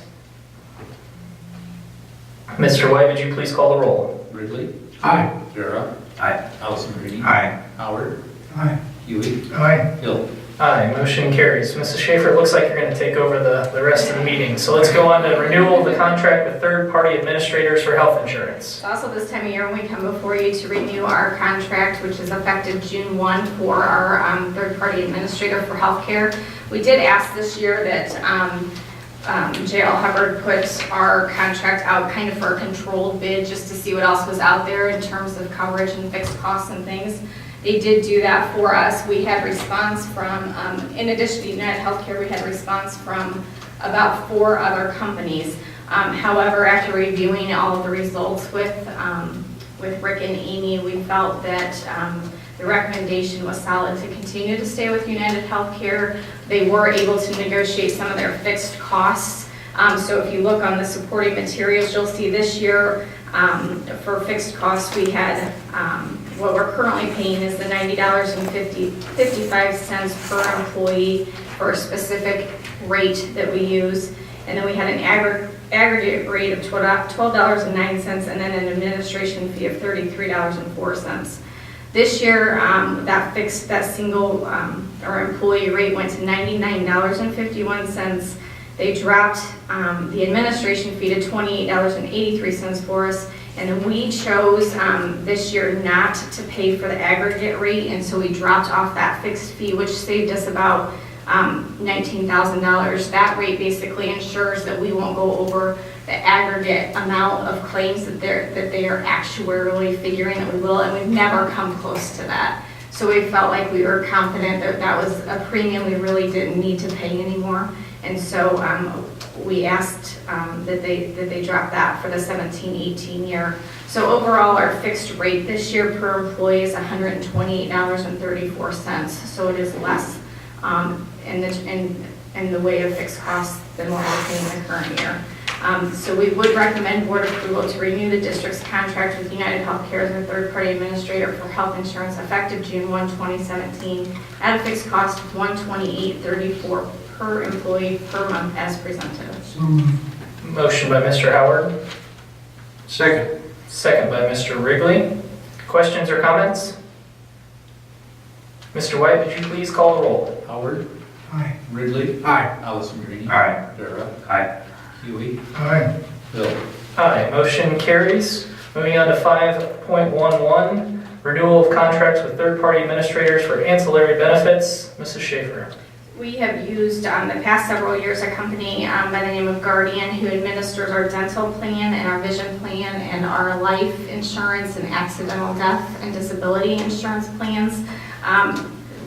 Mr. White, would you please call the roll? Ridley. Aye. Vera. Aye. Allison Green. Aye. Howard. Aye. Huey. Aye. Hill. Aye, motion carries. Mrs. Schaefer, it looks like you're going to take over the rest of the meeting. So let's go on to renewal of the contract with third-party administrators for health insurance. Also this time of year, when we come before you to renew our contract, which is effective June 1 for our third-party administrator for healthcare, we did ask this year that J.L. Hubbard put our contract out kind of for a controlled bid just to see what else was out there in terms of coverage and fixed costs and things. They did do that for us. We had response from, in addition to United Healthcare, we had response from about 4 other companies. However, after reviewing all of the results with Rick and Amy, we felt that the recommendation was solid to continue to stay with United Healthcare. They were able to negotiate some of their fixed costs. So if you look on the supporting materials, you'll see this year for fixed costs, we had what we're currently paying is the $90.55 per employee for a specific rate that we use. And then we had an aggregate rate of $12.09 and then an administration fee of $33.04. This year, that single or employee rate went to $99.51. They dropped the administration fee to $28.83 for us. And then we chose this year not to pay for the aggregate rate, and so we dropped off that fixed fee, which saved us about $19,000. That rate basically ensures that we won't go over the aggregate amount of claims that they are actuarially figuring that we will, and we've never come close to that. So we felt like we were confident that that was a premium we really didn't need to pay anymore, and so we asked that they drop that for the 17-18 year. So overall, our fixed rate this year per employee is $128.34. So it is less in the way of fixed costs than what we're paying in the current year. So we would recommend board approval to renew the district's contract with United Healthcare as a third-party administrator for health insurance effective June 1, 2017 at a fixed cost of $128.34 per employee per month as presented. So moved. Motion by Mr. Howard, Second. second by Mr. Wrigley. Questions or comments? Mr. White, would you please call the roll? Howard. Aye. Ridley. Aye. Allison Green. Aye. Vera. Aye. Huey. Aye. Hill. Aye, motion carries. Moving on to 5.11, renewal of contracts with third-party administrators for ancillary benefits. Mrs. Schaefer. We have used the past several years a company by the name of Guardian who administers our dental plan and our vision plan and our life insurance and accidental death and disability insurance plans.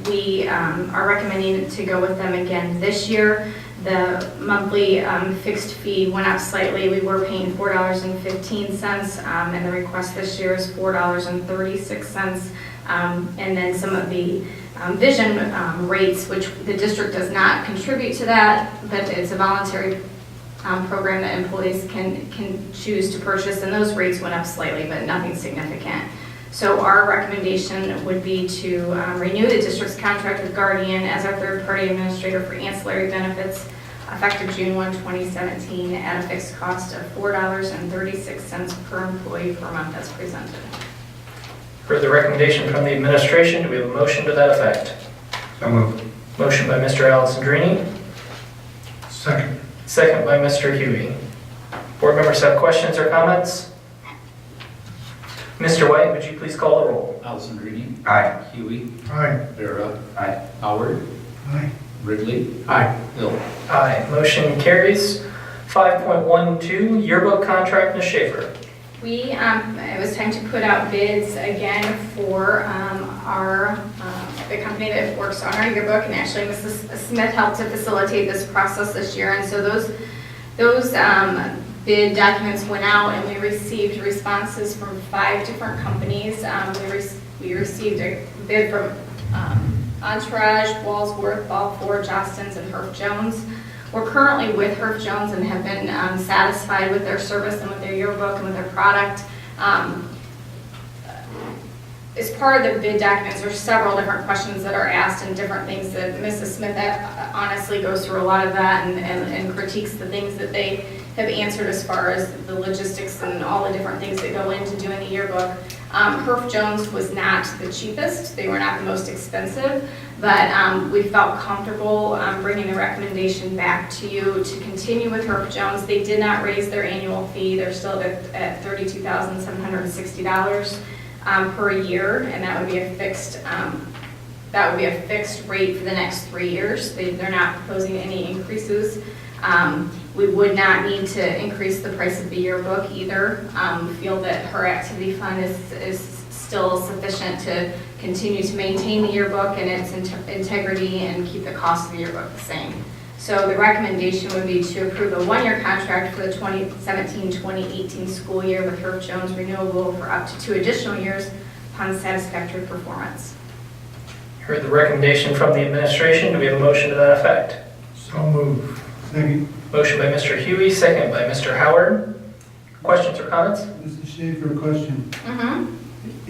We are recommending to go with them again this year. The monthly fixed fee went up slightly. We were paying $4.15, and the request this year is $4.36. And then some of the vision rates, which the district does not contribute to that, but it's a voluntary program that employees can choose to purchase, and those rates went up slightly, but nothing significant. So our recommendation would be to renew the district's contract with Guardian as our third-party administrator for ancillary benefits effective June 1, 2017 at a fixed cost of $4.36 per employee per month as presented. For the recommendation from the administration, do we have a motion to that effect? So moved. Motion by Mr. Alessandrini, Second. second by Mr. Huey. Board members have questions or comments? Mr. White, would you please call the roll? Allison Green. Aye. Huey. Aye. Vera. Aye. Howard. Aye. Ridley. Aye. Hill. Aye, motion carries. 5.12, yearbook contract, Ms. Schaefer. It was time to put out bids again for the company that works on our yearbook, and actually Mrs. Smith helped to facilitate this process this year, and so those Bid documents went out and we received responses from 5 different companies. We received a bid from Entourage, Walsworth, Balfour, Jostens, and Herff Jones. We're currently with Herff Jones and have been satisfied with their service and with their yearbook and with their product. As part of the bid documents, there's several different questions that are asked and different things that Mrs. Smith honestly goes through a lot of that and critiques the things that they have answered as far as the logistics and all the different things that go into doing the yearbook. Herff Jones was not the cheapest. They were not the most expensive, but we felt comfortable bringing the recommendation back to you to continue with Herff Jones. They did not raise their annual fee. They're still at $32,760 per year, and that would be a fixed rate for the next 3 years. They're not proposing any increases. We would not need to increase the price of the yearbook either. We feel that her activity fund is still sufficient to continue to maintain the yearbook and its integrity and keep the cost of the yearbook the same. So the recommendation would be to approve a 1-year contract for the 2017-2018 school year with Herff Jones renewable for up to 2 additional years upon satisfactory performance. Heard the recommendation from the administration. Do we have a motion to that effect? So move. Second. Motion by Mr. Huey, second by Mr. Howard. Questions or comments? Mr. Schaefer, question. Mm-hmm.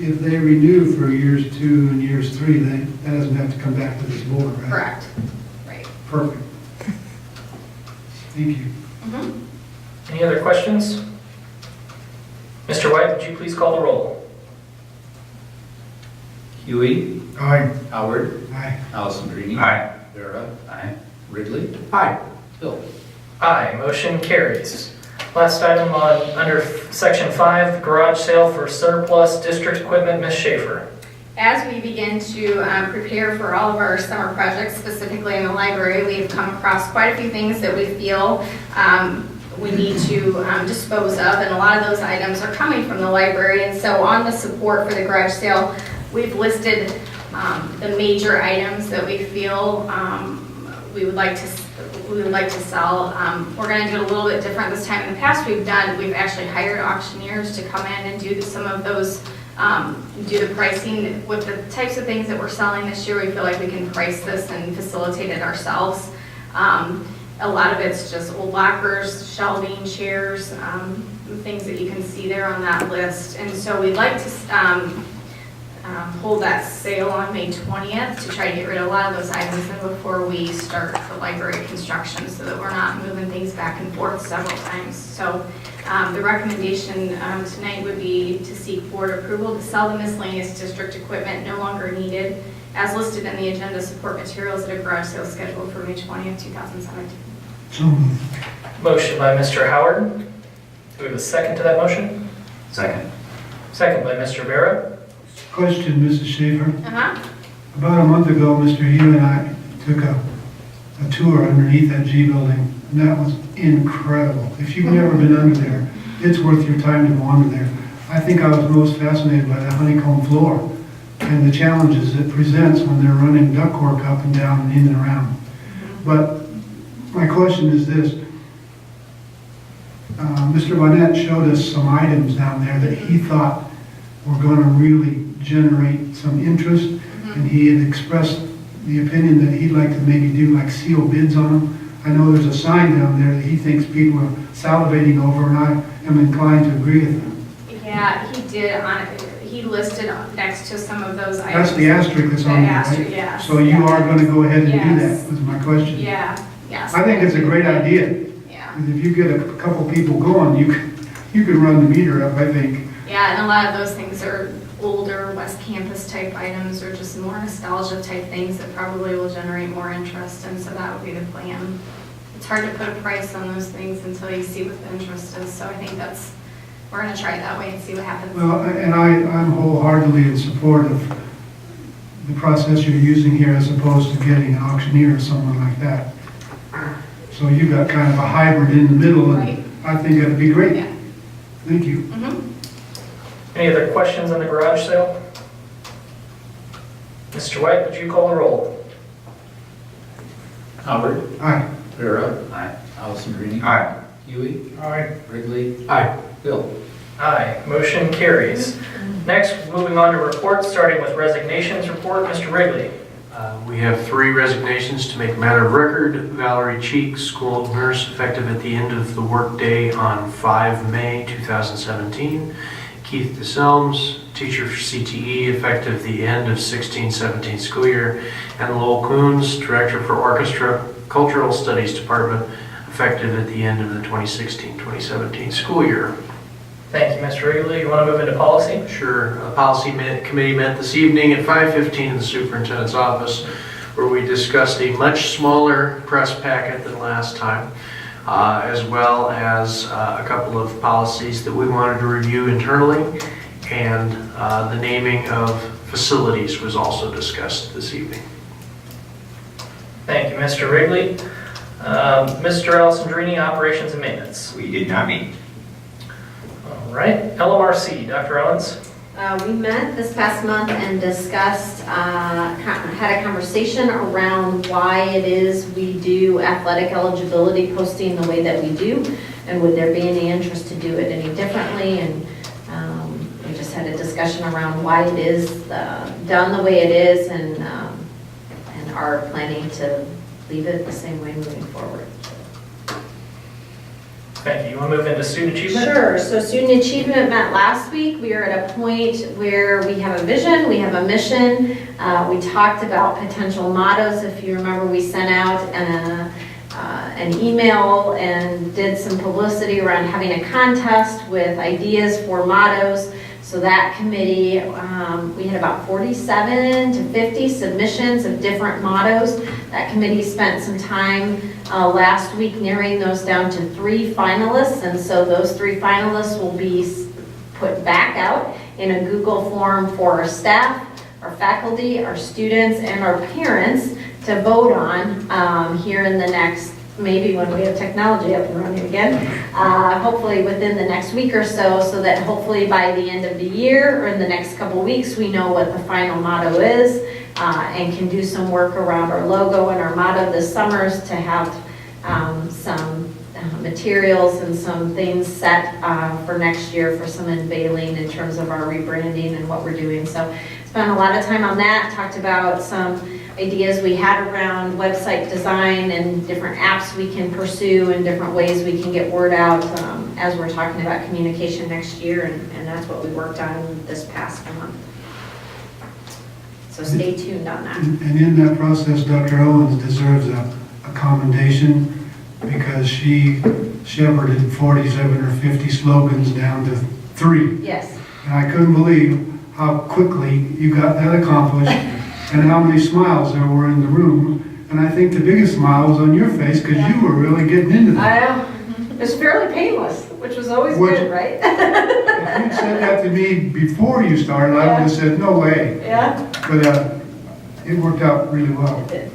If they renew for years 2 and years 3, then that doesn't have to come back to this board, right? Correct. Right. Perfect. Thank you. Mm-hmm. Any other questions? Mr. White, would you please call the roll? Huey. Aye. Howard. Aye. Allison Greenie. Aye. Vera. Aye. Ridley. Aye. Bill. Aye, motion carries. Last item under section 5, garage sale for surplus district equipment, Ms. Schaefer. As we begin to prepare for all of our summer projects, specifically in the library, we've come across quite a few things that we feel we need to dispose of, and a lot of those items are coming from the library. And so on the support for the garage sale, we've listed the major items that we feel we would like to sell. We're going to do it a little bit different this time. In the past, we've actually hired auctioneers to come in and do some of those, do the pricing. With the types of things that we're selling this year, we feel like we can price this and facilitate it ourselves. A lot of it's just old lockers, shelving, chairs, things that you can see there on that list. And so we'd like to hold that sale on May 20th to try to get rid of a lot of those items before we start the library construction, so that we're not moving things back and forth several times. So the recommendation tonight would be to seek board approval to sell the miscellaneous district equipment no longer needed as listed in the agenda support materials at a garage sale scheduled for May 20th, 2017. So moved. Motion by Mr. Howard. Do we have a second to that motion? Second. Second by Mr. Vera. Question, Mrs. Schaefer. Uh-huh. About a month ago, Mr. Hugh and I took a tour underneath that G building, and that was incredible. If you've never been under there, it's worth your time to go under there. I think I was most fascinated by the honeycomb floor and the challenges it presents when they're running ductwork up and down and in and around. But my question is this. Mr. Bonnet showed us some items down there that he thought were going to really generate some interest, and he had expressed the opinion that he'd like to maybe do like seal bids on them. I know there's a sign down there that he thinks people are salivating over, and I am inclined to agree with him. Yeah, he did. He listed next to some of those items. That's the asterisk that's on there, right? Yeah. So you are going to go ahead and do Yes. that, was my question. Yeah, yes. I think it's a great idea. Yeah. Because if you get a couple people going, you could run the meter up, I think. Yeah, and a lot of those things are older West Campus type items or just more nostalgia type things that probably will generate more interest, and so that would be the plan. It's hard to put a price on those things until you see what the interest is, so I think we're going to try it that way and see what happens. Well, and I'm wholeheartedly in support of the process you're using here as opposed to getting an auctioneer or someone like that. So you got kind of a hybrid in the middle, and Right. I think that'd be great. Yeah. Thank you. Mm-hmm. Any other questions on the garage sale? Mr. White, would you call the roll? Howard. Aye. Vera. Aye. Allison Greenie. Aye. Huey? Aye. Wrigley? Aye. Bill? Aye, motion carries. Next, moving on to reports, starting with resignations report, Mr. Wrigley. We have 3 resignations to make matter of record. Valerie Cheek, school nurse, effective at the end of the workday on 5 May 2017. Keith DeSelms, teacher for CTE, effective the end of 16-17 school year. And Lowell Coons, director for orchestra, cultural studies department, effective at the end of the 2016-2017 school year. Thank you, Mr. Wrigley. You want to move into policy? Sure. Policy committee met this evening at 5:15 in the superintendent's office, where we discussed a much smaller press packet than last time, as well as a couple of policies that we wanted to review internally, and the naming of facilities was also discussed this evening. Thank you, Mr. Wrigley. Mr. Alessandrini, operations and maintenance. We did not meet. All right, LMRC, Dr. Owens. We met this past month and discussed, had a conversation around why it is we do athletic eligibility posting the way that we do, and would there be any interest to do it any differently, and we just had a discussion around why it is done the way it is, and are planning to leave it the same way moving forward. Thank you. You want to move into student achievement? Sure. So student achievement met last week. We are at a point where we have a vision, we have a mission. We talked about potential mottos. If you remember, we sent out an email and did some publicity around having a contest with ideas for mottos. So that committee, we had about 47 to 50 submissions of different mottos. That committee spent some time last week narrowing those down to 3 finalists, and so those 3 finalists will be put back out in a Google form for our staff, our faculty, our students, and our parents to vote on here in the next, maybe when we have technology up and running again, hopefully within the next week or so, so that hopefully by the end of the year or in the next couple weeks, we know what the final motto is, and can do some work around our logo and our motto this summer to have some materials and some things set for next year for some unveiling in terms of our rebranding and what we're doing. So spent a lot of time on that, talked about some ideas we had around website design and different apps we can pursue and different ways we can get word out as we're talking about communication next year, and that's what we worked on this past month. So stay tuned on that. And in that process, Dr. Owens deserves a commendation because she shepherded 47 or 50 slogans down to 3. Yes. And I couldn't believe how quickly you got that accomplished and how many smiles there were in the room. And I think the biggest smile was on your face because you were really getting into that. I know. It was fairly painless, which was always good, right? If you'd said that to me before you started, I would have said, no way. Yeah. But it worked out really well. It did.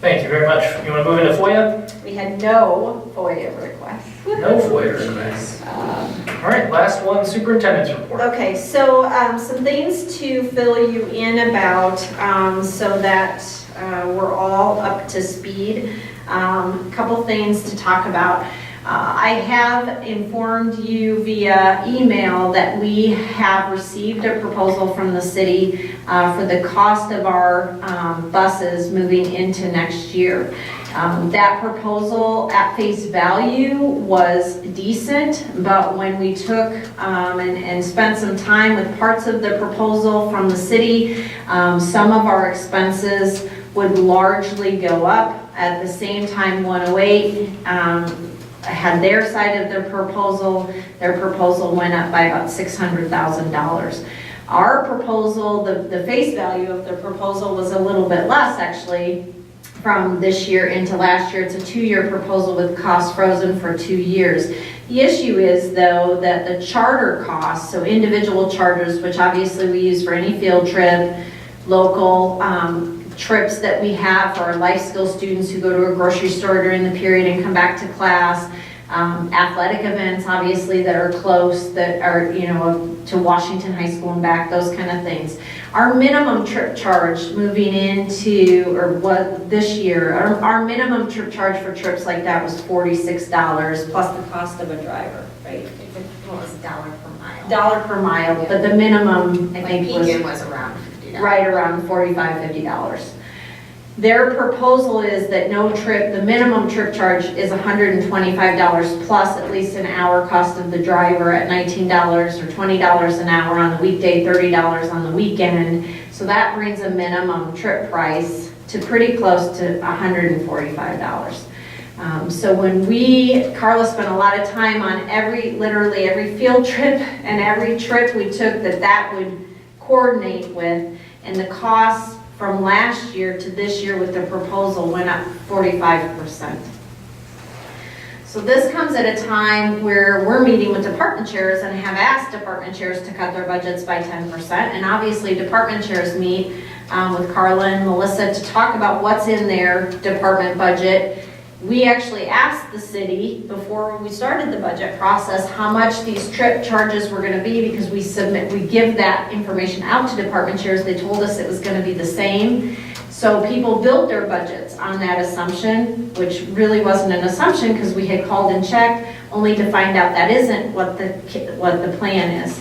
Thank you very much. You want to move into FOIA? We had no FOIA requests. No FOIA requests. All right, last one, superintendent's report. Okay, so some things to fill you in about so that we're all up to speed. A couple things to talk about. I have informed you via email that we have received a proposal from the city for the cost of our buses moving into next year. That proposal at face value was decent, but when we took and spent some time with parts of the proposal from the city, some of our expenses would largely go up. At the same time, 108 had their side of their proposal went up by about $600,000. Our proposal, the face value of the proposal was a little bit less actually from this year into last year. It's a 2-year proposal with costs frozen for 2 years. The issue is though that the charter costs, so individual charters, which obviously we use for any field trip, local trips that we have for our life skill students who go to a grocery store during the period and come back to class, athletic events obviously that are close, that are, to Washington High School and back, those kind of things. Our minimum trip charge moving into, or what, this year, our minimum trip charge for trips like that was $46 plus the cost of a driver, right? What was $1 per mile? $1 per mile, but the minimum, I Like think, Pekin was was around $50. right around $45, $50. Their proposal is that the minimum trip charge is $125 plus at least an hour cost of the driver at $19 or $20 an hour on the weekday, $30 on the weekend. So that brings a minimum trip price to pretty close to $145. So when Carla spent a lot of time on literally every field trip and every trip we took that would coordinate with, and the costs from last year to this year with the proposal went up 45%. So this comes at a time where we're meeting with department chairs and have asked department chairs to cut their budgets by 10%. And obviously department chairs meet with Carla and Melissa to talk about what's in their department budget. We actually asked the city before we started the budget process how much these trip charges were going to be, because we give that information out to department chairs. They told us it was going to be the same. So people built their budgets on that assumption, which really wasn't an assumption because we had called and checked, only to find out that isn't what the plan is.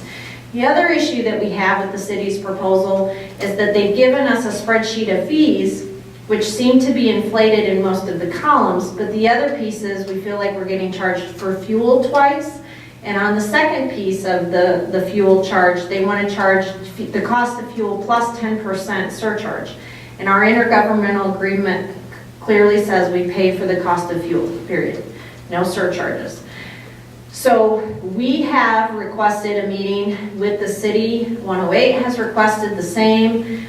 The other issue that we have with the city's proposal is that they've given us a spreadsheet of fees which seem to be inflated in most of the columns, but the other pieces, we feel like we're getting charged for fuel twice. And on the second piece of the fuel charge, they want to charge the cost of fuel plus 10% surcharge. And our intergovernmental agreement clearly says we pay for the cost of fuel, period. No surcharges. So we have requested a meeting with the city. 108 has requested the same.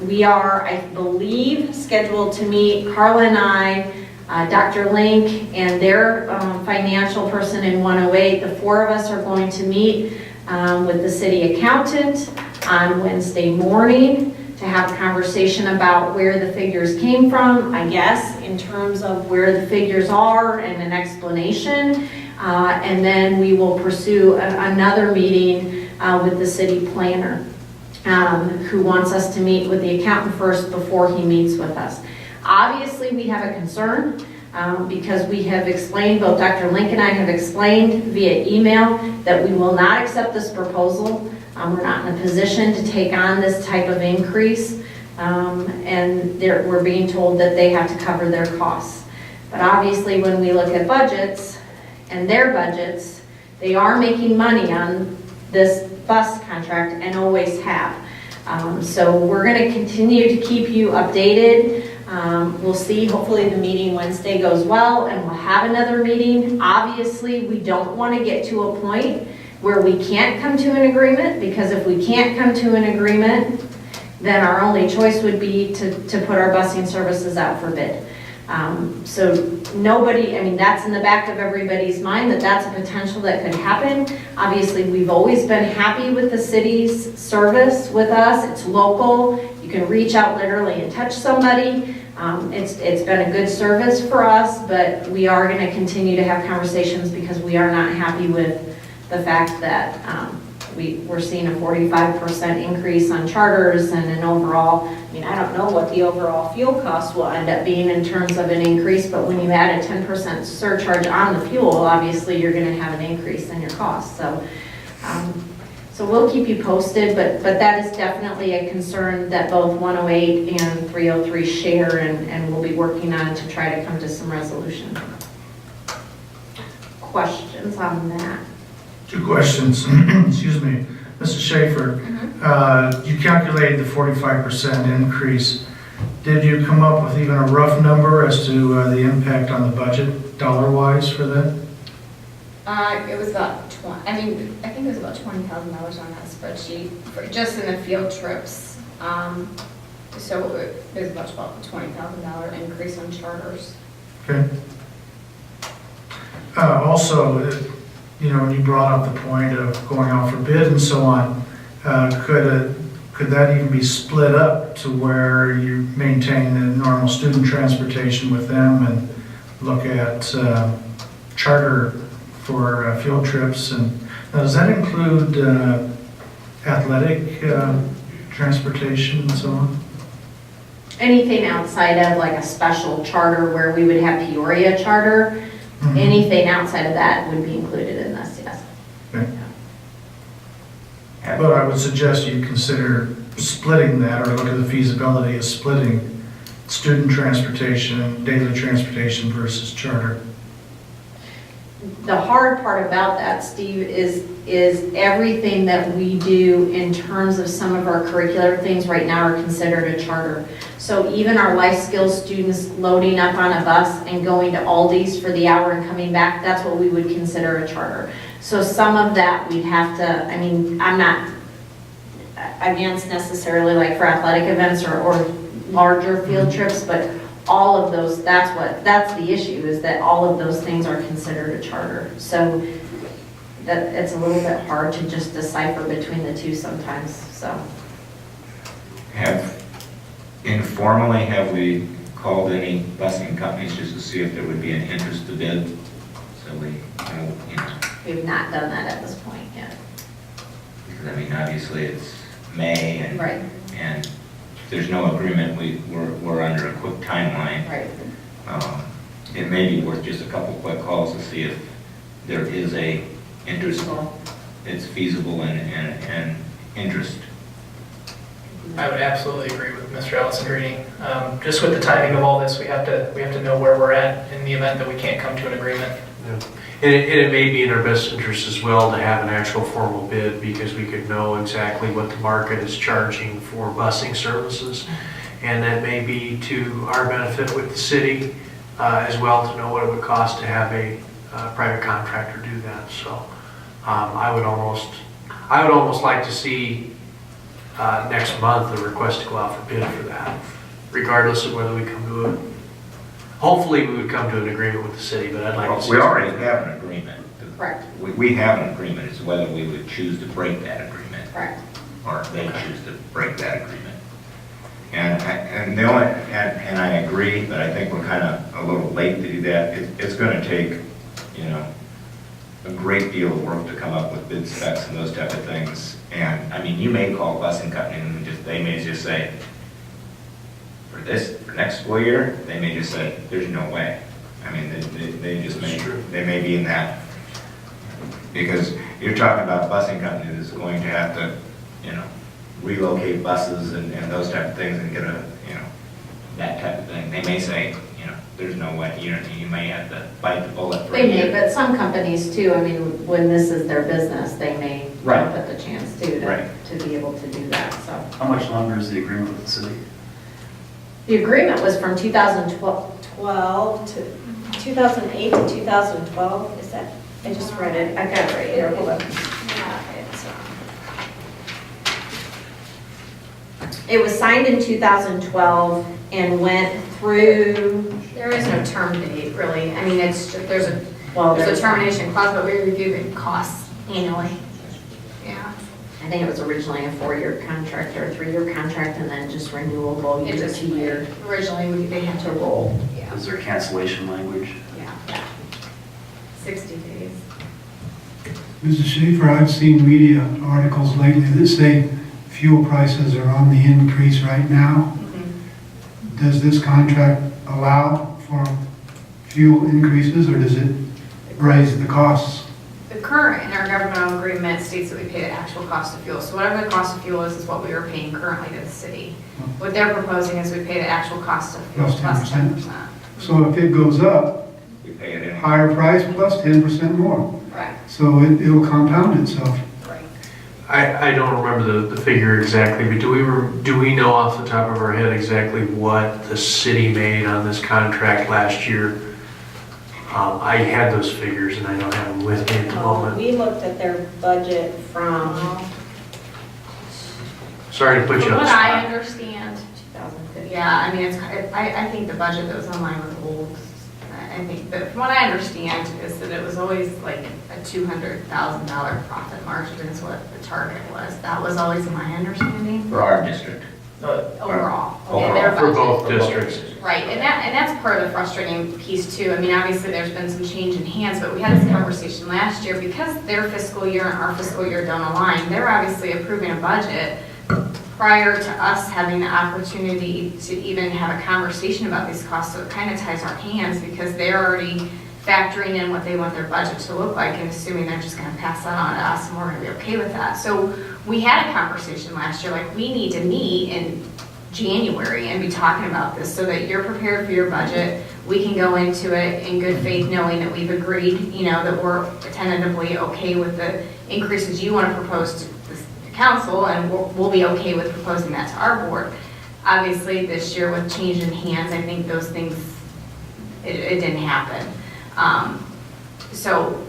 We are, I believe, scheduled to meet, Carla and I, Dr. Link, and their financial person in 108. The four of us are going to meet with the city accountant on Wednesday morning to have a conversation about where the figures came from, I guess, in terms of where the figures are and an explanation. And then we will pursue another meeting with the city planner, who wants us to meet with the accountant first before he meets with us. Obviously, we have a concern because we have explained, both Dr. Link and I have explained via email that we will not accept this proposal. We're not in a position to take on this type of increase, and we're being told that they have to cover their costs. But obviously, when we look at budgets and their budgets, they are making money on this bus contract and always have. So we're going to continue to keep you updated. We'll see, hopefully the meeting Wednesday goes well and we'll have another meeting. Obviously, we don't want to get to a point where we can't come to an agreement, because if we can't come to an agreement, then our only choice would be to put our busing services out for bid. So nobody, I mean, that's in the back of everybody's mind, that's a potential that could happen. Obviously, we've always been happy with the city's service with us. It's local. You can reach out literally and touch somebody. It's been a good service for us, but we are going to continue to have conversations because we are not happy with the fact that we're seeing a 45% increase on charters and an overall, I mean, I don't know what the overall fuel cost will end up being in terms of an increase, but when you add a 10% surcharge on the fuel, obviously you're going to have an increase in your costs. So, so we'll keep you posted, but that is definitely a concern that both 108 and 303 share, and we'll be working on to try to come to some resolution. Questions on that? Two questions. Excuse me. Mrs. Schaefer, you calculated the 45% increase. Did you come up with even a rough number as to the impact on the budget, dollar-wise, for that? It was about I think it was about $20,000 on that spreadsheet, just in the field trips. So it was about a $20,000 increase on charters. Okay. Also, you know, when you brought up the point of going out for bid and so on, could that even be split up to where you maintain the normal student transportation with them and look at charter for field trips? And now, does that include athletic transportation and so on? Anything outside of like a special charter where we would have Peoria charter, anything outside of that would be included in this, yes. But I would suggest you consider splitting that, or look at the feasibility of splitting student transportation, daily transportation versus charter. The hard part about that, Steve, is everything that we do in terms of some of our curricular things right now are considered a charter. So even our life skills students loading up on a bus and going to Aldi's for the hour and coming back, that's what we would consider a charter. So some of that we'd have to, I mean, I'm not against necessarily like for athletic events or larger field trips, but all of those, that's the issue, is that all of those things are considered a charter. So that it's a little bit hard to just decipher between the two sometimes, so. Informally, have we called any busing companies just to see if there would be an interest to bid? So we, you know. We've not done that at this point yet. Because I mean, obviously it's May and. Right. And if there's no agreement, we're under a quick timeline. Right. It may be worth just a couple quick calls to see if there is a interest. It's feasible and interest. I would absolutely agree with Mr. Allison Greening. Just with the timing of all this, we have to know where we're at in the event that we can't come to an agreement. Yeah. And it may be in our best interest as well to have an actual formal bid, because we could know exactly what the market is charging for busing services. And that may be to our benefit with the city as well, to know what it would cost to have a private contractor do that. So I would almost like to see next month a request to go out for bid for that, regardless of whether we come to it. Hopefully, we would come to an agreement with the city, but I'd like to see. We already have an agreement. Correct. We have an agreement. It's whether we would choose to break that agreement. Correct. Or they choose to break that agreement. And I agree, but I think we're kind of a little late to do that. It's going to take, you know, a great deal of work to come up with bid specs and those type of things. And I mean, you may call a busing company and they may just say, for next school year, they may just say, there's no way. I mean, they just may, they may be in that. Because you're talking about a busing company that's going to have to, you know, relocate buses and those type of things and get a, you know, that type of thing. They may say, you know, there's no way, you may have to bite the bullet for a They may, year. but some companies too, I mean, when this is their business, they may Right. jump at the chance too Right. to be able to do that, so. How much longer is the agreement with the city? The agreement was from 2012 to 2008 to 2012, is that, I just read it, I got it right here, hold on. It was signed in 2012 and went through. There is no term date, really. I mean, it's, there's a there's termination clause, but we review the costs annually. Yeah. I think it was originally a 4-year contract or a 3-year contract and then just renewable It year just- to year Originally, they had to roll. Yeah. Is there cancellation language? Yeah. 60 days. Mrs. Schaefer, I've seen media articles lately that say fuel prices are on the increase right now. Does this contract allow for fuel increases, or does it raise the costs? The current intergovernmental agreement states that we pay the actual cost of fuel. So whatever the cost of fuel is what we are paying currently to the city. What they're proposing is we pay the actual cost of fuel Plus plus 10%. 10%. So if it goes up, We pay it in. higher price plus 10% more. Right. So it'll compound itself. I don't remember the figure exactly, but do we know off the top of our head exactly what the city made on this contract last year? I had those figures and I don't have them with me at the moment. We looked at their budget from Sorry to put you From on the what I spot. understand, 2015. yeah, I mean, I think the budget that was online was old. I think, but from what I understand is that it was always like a $200,000 profit margin is what the target was. That was always my understanding For our district. overall. Overall, Their For budget. both districts. Right, and that's part of the frustrating piece too. I mean, obviously, there's been some change in hands, but we had this conversation last year because their fiscal year and our fiscal year don't align. They're obviously approving a budget prior to us having the opportunity to even have a conversation about these costs, so it kind of ties our hands because they're already factoring in what they want their budget to look like and assuming they're just gonna pass that on to us and we're gonna be okay with that. So we had a conversation last year, like we need to meet in January and be talking about this so that you're prepared for your budget. We can go into it in good faith knowing that we've agreed, you know, that we're tentatively okay with the increases you want to propose to the council and we'll be okay with proposing that to our board. Obviously, this year with change in hands, I think those things, it didn't happen. So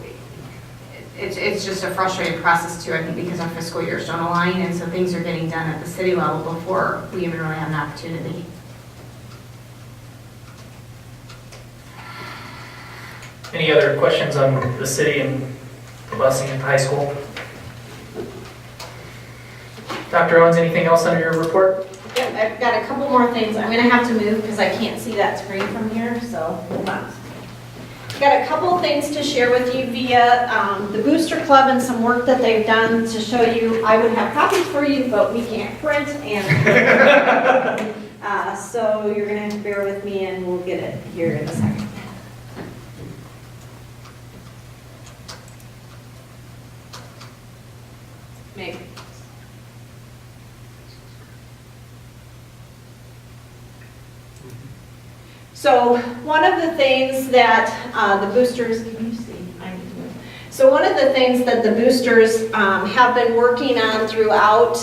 it's just a frustrating process too, I think, because our fiscal years don't align, and so things are getting done at the city level before we even really have an opportunity. Any other questions on the city and the busing at the high school? Dr. Owens, anything else under your report? Yep, I've got a couple more things. I'm gonna have to move because I can't see that screen from here, so hold on. Got a couple things to share with you via the Booster Club and some work that they've done to show you. I would have copies for you, but we can't print, and so you're gonna have to bear with me and we'll get it here in a second. Maybe. So one of the things that the boosters, can you see? So one of the things that the boosters have been working on throughout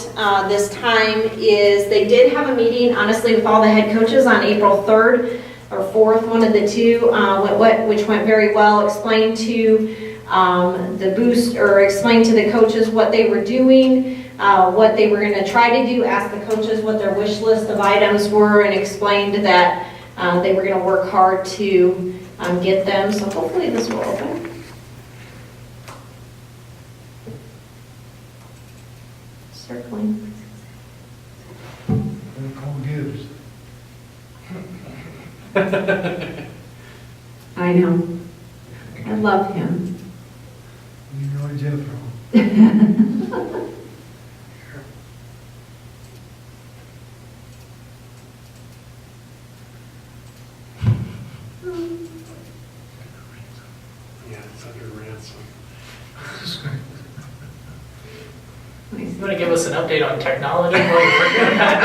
this time is they did have a meeting, honestly, with all the head coaches on April 3rd or 4th, one of the two, which went very well, explained to explained to the coaches what they were doing, what they were going to try to do, asked the coaches what their wish list of items were, and explained that they were going to work hard to get them. So hopefully this will open. Circling. Call Gibbs. I know. I love him. You know Jethro. Yeah, it's under ransom. You want to give us an update on technology while you're working on that?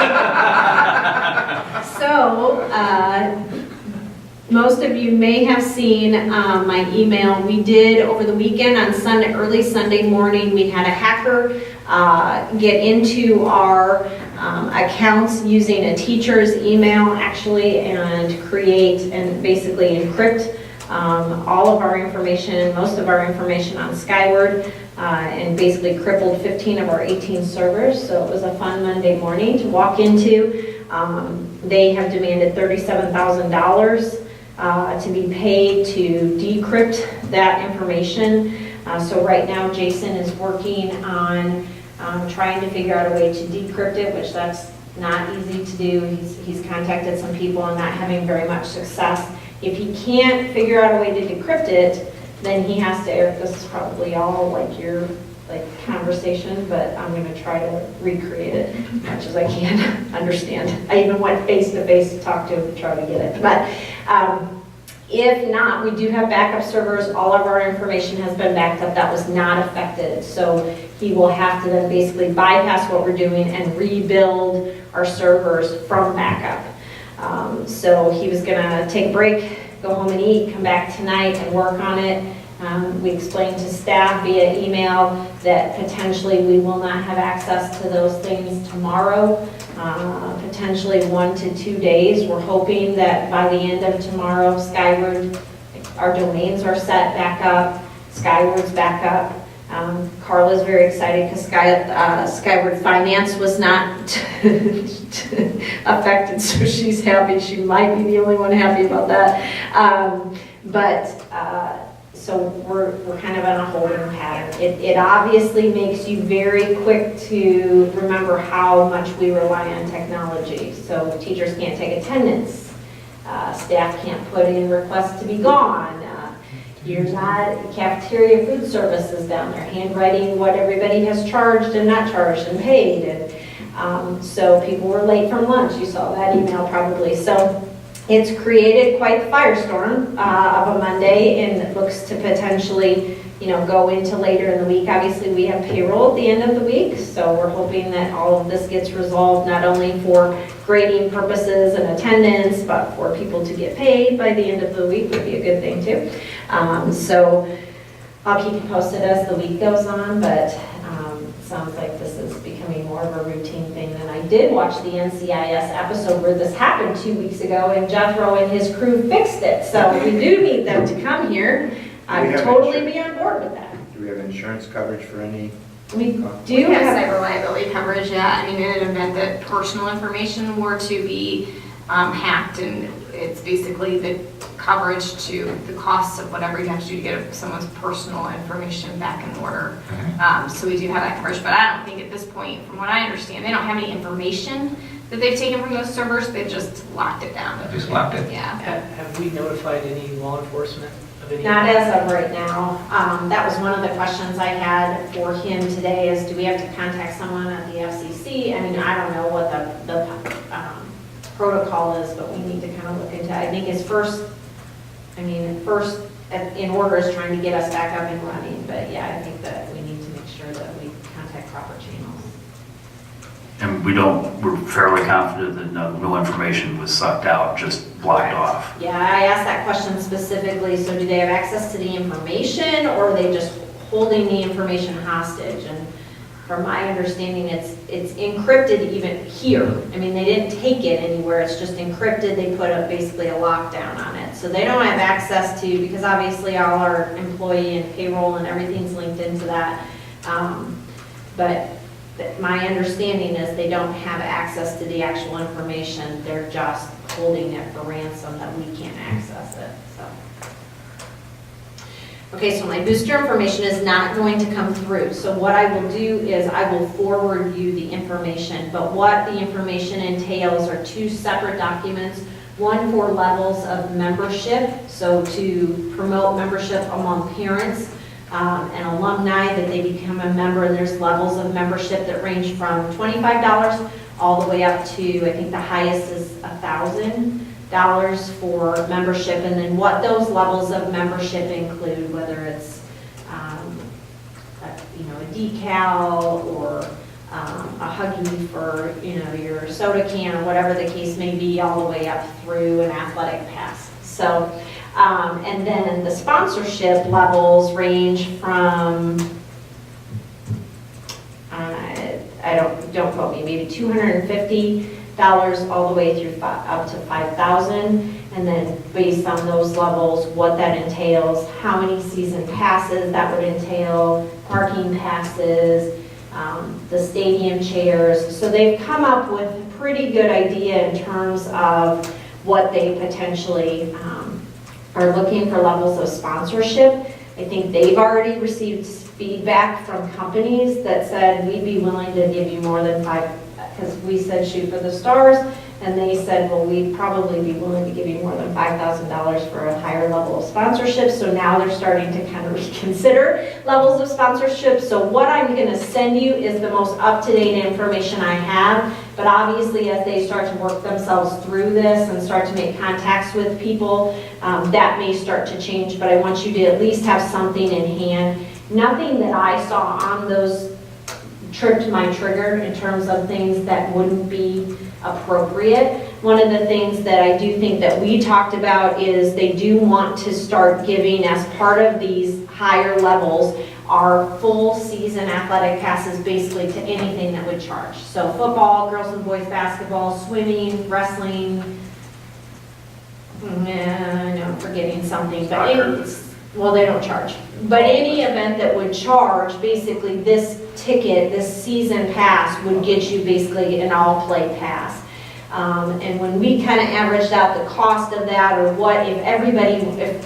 So, most of you may have seen my email. We did over the weekend on Sunday, early Sunday morning, we had a hacker get into our accounts using a teacher's email actually and create and basically encrypt all of our information, most of our information on Skyward, and basically crippled 15 of our 18 servers. So it was a fun Monday morning to walk into. They have demanded $37,000 to be paid to decrypt that information. So right now Jason is working on trying to figure out a way to decrypt it, which that's not easy to do. He's contacted some people and not having very much success. If he can't figure out a way to decrypt it, then he has to, Eric, this is probably all like your conversation, but I'm going to try to recreate it as much as I can understand. I even went face to face to talk to him to try to get it. But if not, we do have backup servers. All of our information has been backed up. That was not affected. So he will have to then basically bypass what we're doing and rebuild our servers from backup. So he was going to take a break, go home and eat, come back tonight and work on it. We explained to staff via email that potentially we will not have access to those things tomorrow, potentially 1 to 2 days. We're hoping that by the end of tomorrow, Skyward, our domains are set back up, Skyward's back up. Carla's very excited because Skyward Finance was not affected, so she's happy. She might be the only one happy about that. So we're kind of in a holding pattern. It obviously makes you very quick to remember how much we rely on technology. So teachers can't take attendance. Staff can't put in requests to be gone. You're not, cafeteria food services down there, handwriting what everybody has charged and not charged and paid. And So people were late from lunch. You saw that email probably. So it's created quite the firestorm of a Monday, and it looks to potentially, go into later in the week. Obviously, we have payroll at the end of the week, so we're hoping that all of this gets resolved, not only for grading purposes and attendance, but for people to get paid by the end of the week would be a good thing too. So I'll keep you posted as the week goes on, but sounds like this is becoming more of a routine thing. And I did watch the NCIS episode where this happened 2 weeks ago, and Jethro and his crew fixed it. So we do need them to come here. I'd totally be on board with that. Do we have insurance coverage for any? We We do have have, cyber liability coverage, yeah. I mean, in an event that personal information were to be hacked, and it's basically the coverage to the costs of whatever you have to do to get someone's personal information back in order. So we do have that coverage, but I don't think at this point, from what I understand, they don't have any information that they've taken from those servers. They've just locked it down. Just locked it? Yeah. Have we notified any law enforcement of any? not as of right now. That was one of the questions I had for him today is, do we have to contact someone at the FCC? I mean, I don't know what the protocol is, but we need to kind of look into it. I think his first in order is trying to get us back up and running. But yeah, I think that we need to make sure that we contact proper channels. And we're fairly confident that no information was sucked out, just blocked off. Yeah, I asked that question specifically. So do they have access to the information, or are they just holding the information hostage? And from my understanding, it's encrypted even here. I mean, they didn't take it anywhere. It's just encrypted. They put basically a lockdown on it. So they don't have access to, because obviously all our employee and payroll and everything's linked into that. But my understanding is they don't have access to the actual information. They're just holding it for ransom that we can't access it. So. Okay, so my booster information is not going to come through. So what I will do is I will forward you the information, but what the information entails are 2 separate documents. One for levels of membership, so to promote membership among parents and alumni, that they become a member, and there's levels of membership that range from $25 all the way up to, I think the highest is $1,000 for membership, and then what those levels of membership include, whether it's a decal or a Huggy for your soda can or whatever the case may be, all the way up through an athletic pass. So, and then the sponsorship levels range from don't quote me, maybe $250 all the way through up to $5,000, and then based on those levels, what that entails, how many season passes that would entail, parking passes, the stadium chairs. So they've come up with a pretty good idea in terms of what they potentially are looking for levels of sponsorship. I think they've already received feedback from companies that said we'd be willing to give you more than because we said shoot for the stars, and they said, well, we'd probably be willing to give you more than $5,000 for a higher level of sponsorship. So now they're starting to kind of reconsider levels of sponsorship. So what I'm going to send you is the most up-to-date information I have, but obviously as they start to work themselves through this and start to make contacts with people, that may start to change, but I want you to at least have something in hand. Nothing that I saw on those tripped my trigger in terms of things that wouldn't be appropriate. One of the things that I do think that we talked about is they do want to start giving, as part of these higher levels, our full season athletic passes basically to anything that would charge. So football, girls and boys basketball, swimming, wrestling, I know I'm forgetting something, but well, they don't charge. But any event that would charge, basically this ticket, this season pass would get you basically an all-play pass. And when we kind of averaged out the cost of that, or what if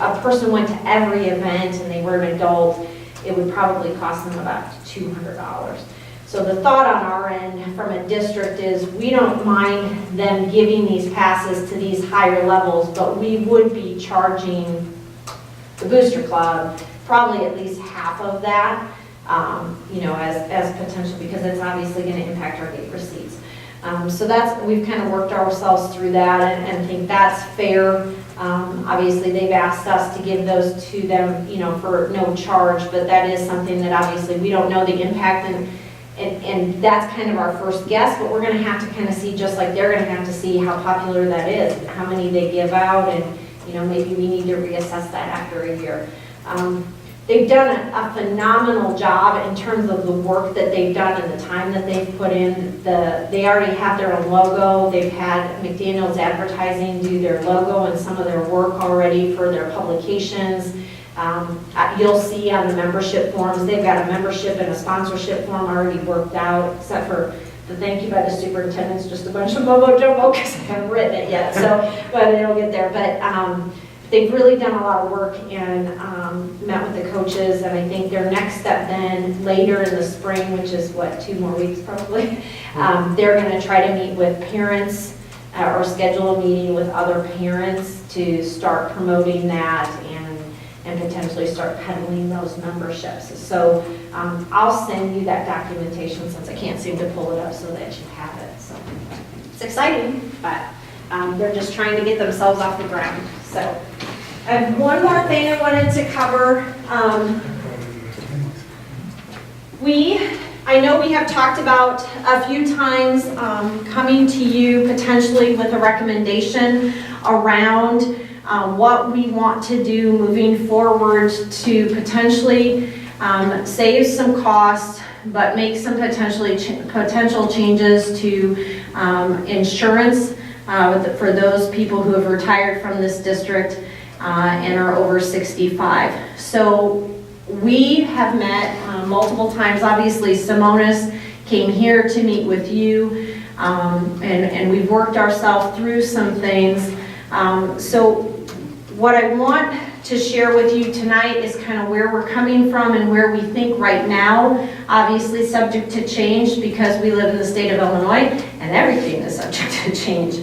a person went to every event and they were an adult, it would probably cost them about $200. So the thought on our end from a district is we don't mind them giving these passes to these higher levels, but we would be charging the Booster Club probably at least half of that as potential, because it's obviously going to impact our gate receipts. So we've kind of worked ourselves through that and think that's fair. Obviously, they've asked us to give those to them, for no charge, but that is something that obviously we don't know the impact, and that's kind of our first guess, but we're going to have to kind of see, just like they're going to have to see how popular that is, how many they give out, and maybe we need to reassess that after a year. They've done a phenomenal job in terms of the work that they've done and the time that they've put in. They already have their own logo. They've had McDaniel's Advertising do their logo and some of their work already for their publications. You'll see on the membership forms, they've got a membership and a sponsorship form already worked out, except for the thank you by the superintendent's just a bunch of mumbo jumbo because I haven't written it yet, but it'll get there. But they've really done a lot of work and met with the coaches, and I think their next step then, later in the spring, which is 2 more weeks probably, they're going to try to meet with parents or schedule a meeting with other parents to start promoting that and potentially start peddling those memberships. So I'll send you that documentation since I can't seem to pull it up so that you have it. So it's exciting, but they're just trying to get themselves off the ground. So I have one more thing I wanted to cover. I know we have talked about a few times coming to you potentially with a recommendation around what we want to do moving forward to potentially save some costs, but make some potential changes to insurance for those people who have retired from this district and are over 65. So we have met multiple times. Obviously, Simonis came here to meet with you, and we've worked ourselves through some things. So what I want to share with you tonight is kind of where we're coming from and where we think right now, obviously subject to change because we live in the state of Illinois and everything is subject to change.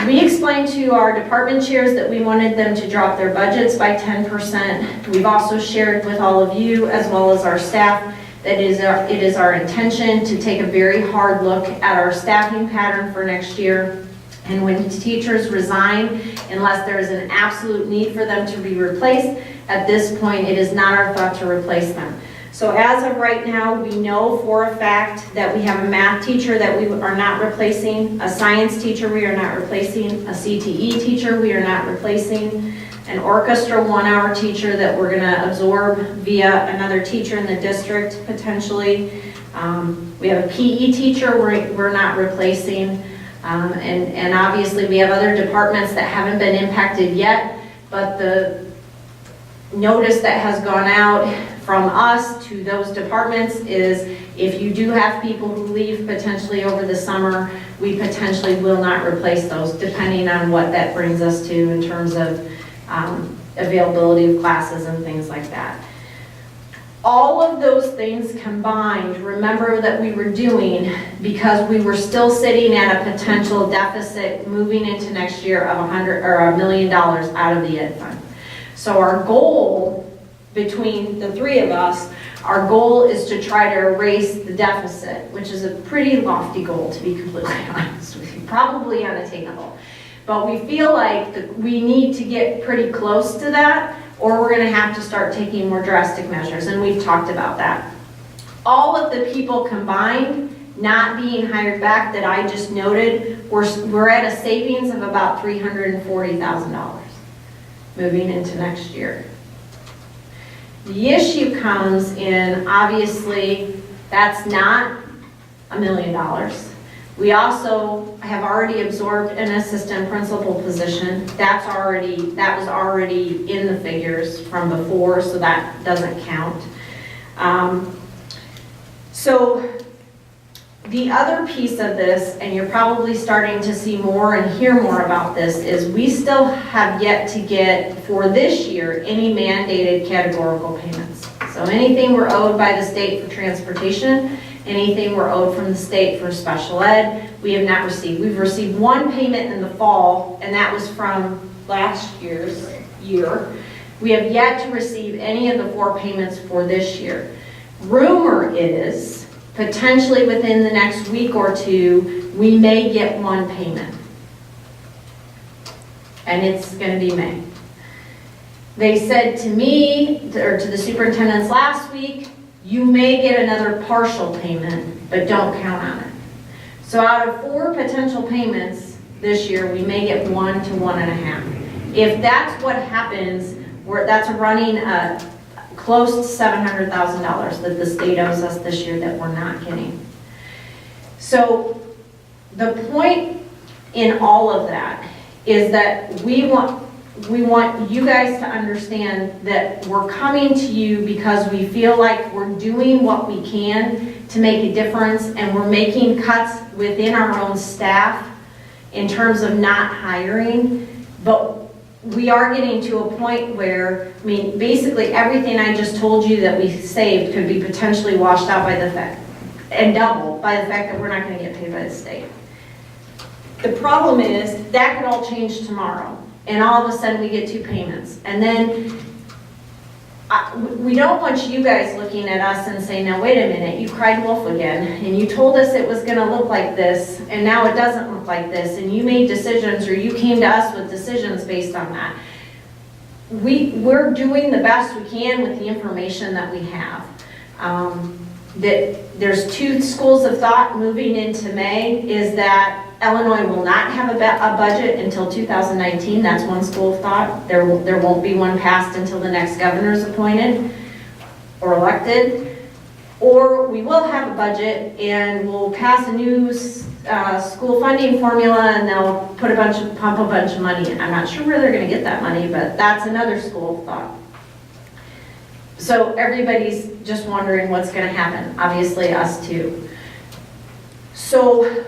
We explained to our department chairs that we wanted them to drop their budgets by 10%. We've also shared with all of you, as well as our staff, that it is our intention to take a very hard look at our staffing pattern for next year. And when teachers resign, unless there is an absolute need for them to be replaced, at this point, it is not our thought to replace them. So as of right now, we know for a fact that we have a math teacher that we are not replacing, a science teacher we are not replacing, a CTE teacher we are not replacing, an orchestra 1-hour teacher that we're going to absorb via another teacher in the district potentially. We have a PE teacher we're not replacing. And obviously we have other departments that haven't been impacted yet, but the notice that has gone out from us to those departments is if you do have people who leave potentially over the summer, we potentially will not replace those depending on what that brings us to in terms of availability of classes and things like that. All of those things combined, remember that we were doing because we were still sitting at a potential deficit moving into next year of $1 million out of the ed fund. So our goal between the three of us, our goal is to try to erase the deficit, which is a pretty lofty goal, to be completely honest with you, probably unattainable. But we feel like we need to get pretty close to that, or we're going to have to start taking more drastic measures, and we've talked about that. All of the people combined not being hired back that I just noted, we're at a savings of about $340,000 moving into next year. The issue comes in, obviously, that's not $1 million. We also have already absorbed an assistant principal position. That was already in the figures from before, so that doesn't count. So the other piece of this, and you're probably starting to see more and hear more about this, is we still have yet to get, for this year, any mandated categorical payments. So anything we're owed by the state for transportation, anything we're owed from the state for special ed, we have not received. We've received one payment in the fall, and that was from last year's year. We have yet to receive any of the 4 payments for this year. Rumor is, potentially within the next week or 2, we may get 1 payment. And it's going to be May. They said to me, or to the superintendents last week, you may get another partial payment, but don't count on it. So out of 4 potential payments this year, we may get 1 to 1.5. If that's what happens, that's running close to $700,000 that the state owes us this year that we're not getting. So the point in all of that is that we want you guys to understand that we're coming to you because we feel like we're doing what we can to make a difference, and we're making cuts within our own staff in terms of not hiring. But we are getting to a point where, I mean, basically everything I just told you that we saved could be potentially washed out by the fact, and doubled by the fact that we're not going to get paid by the state. The problem is that could all change tomorrow, and all of a sudden we get 2 payments. And then we don't want you guys looking at us and saying, now wait a minute, you cried wolf again, and you told us it was going to look like this, and now it doesn't look like this, and you made decisions, or you came to us with decisions based on that. We're doing the best we can with the information that we have. That there's 2 schools of thought moving into May is that Illinois will not have a budget until 2019. That's one school of thought. There won't be one passed until the next governor is appointed or elected. Or we will have a budget and we'll pass a new school funding formula, and they'll pump a bunch of money in. I'm not sure where they're going to get that money, but that's another school of thought. So everybody's just wondering what's going to happen. Obviously, us too. So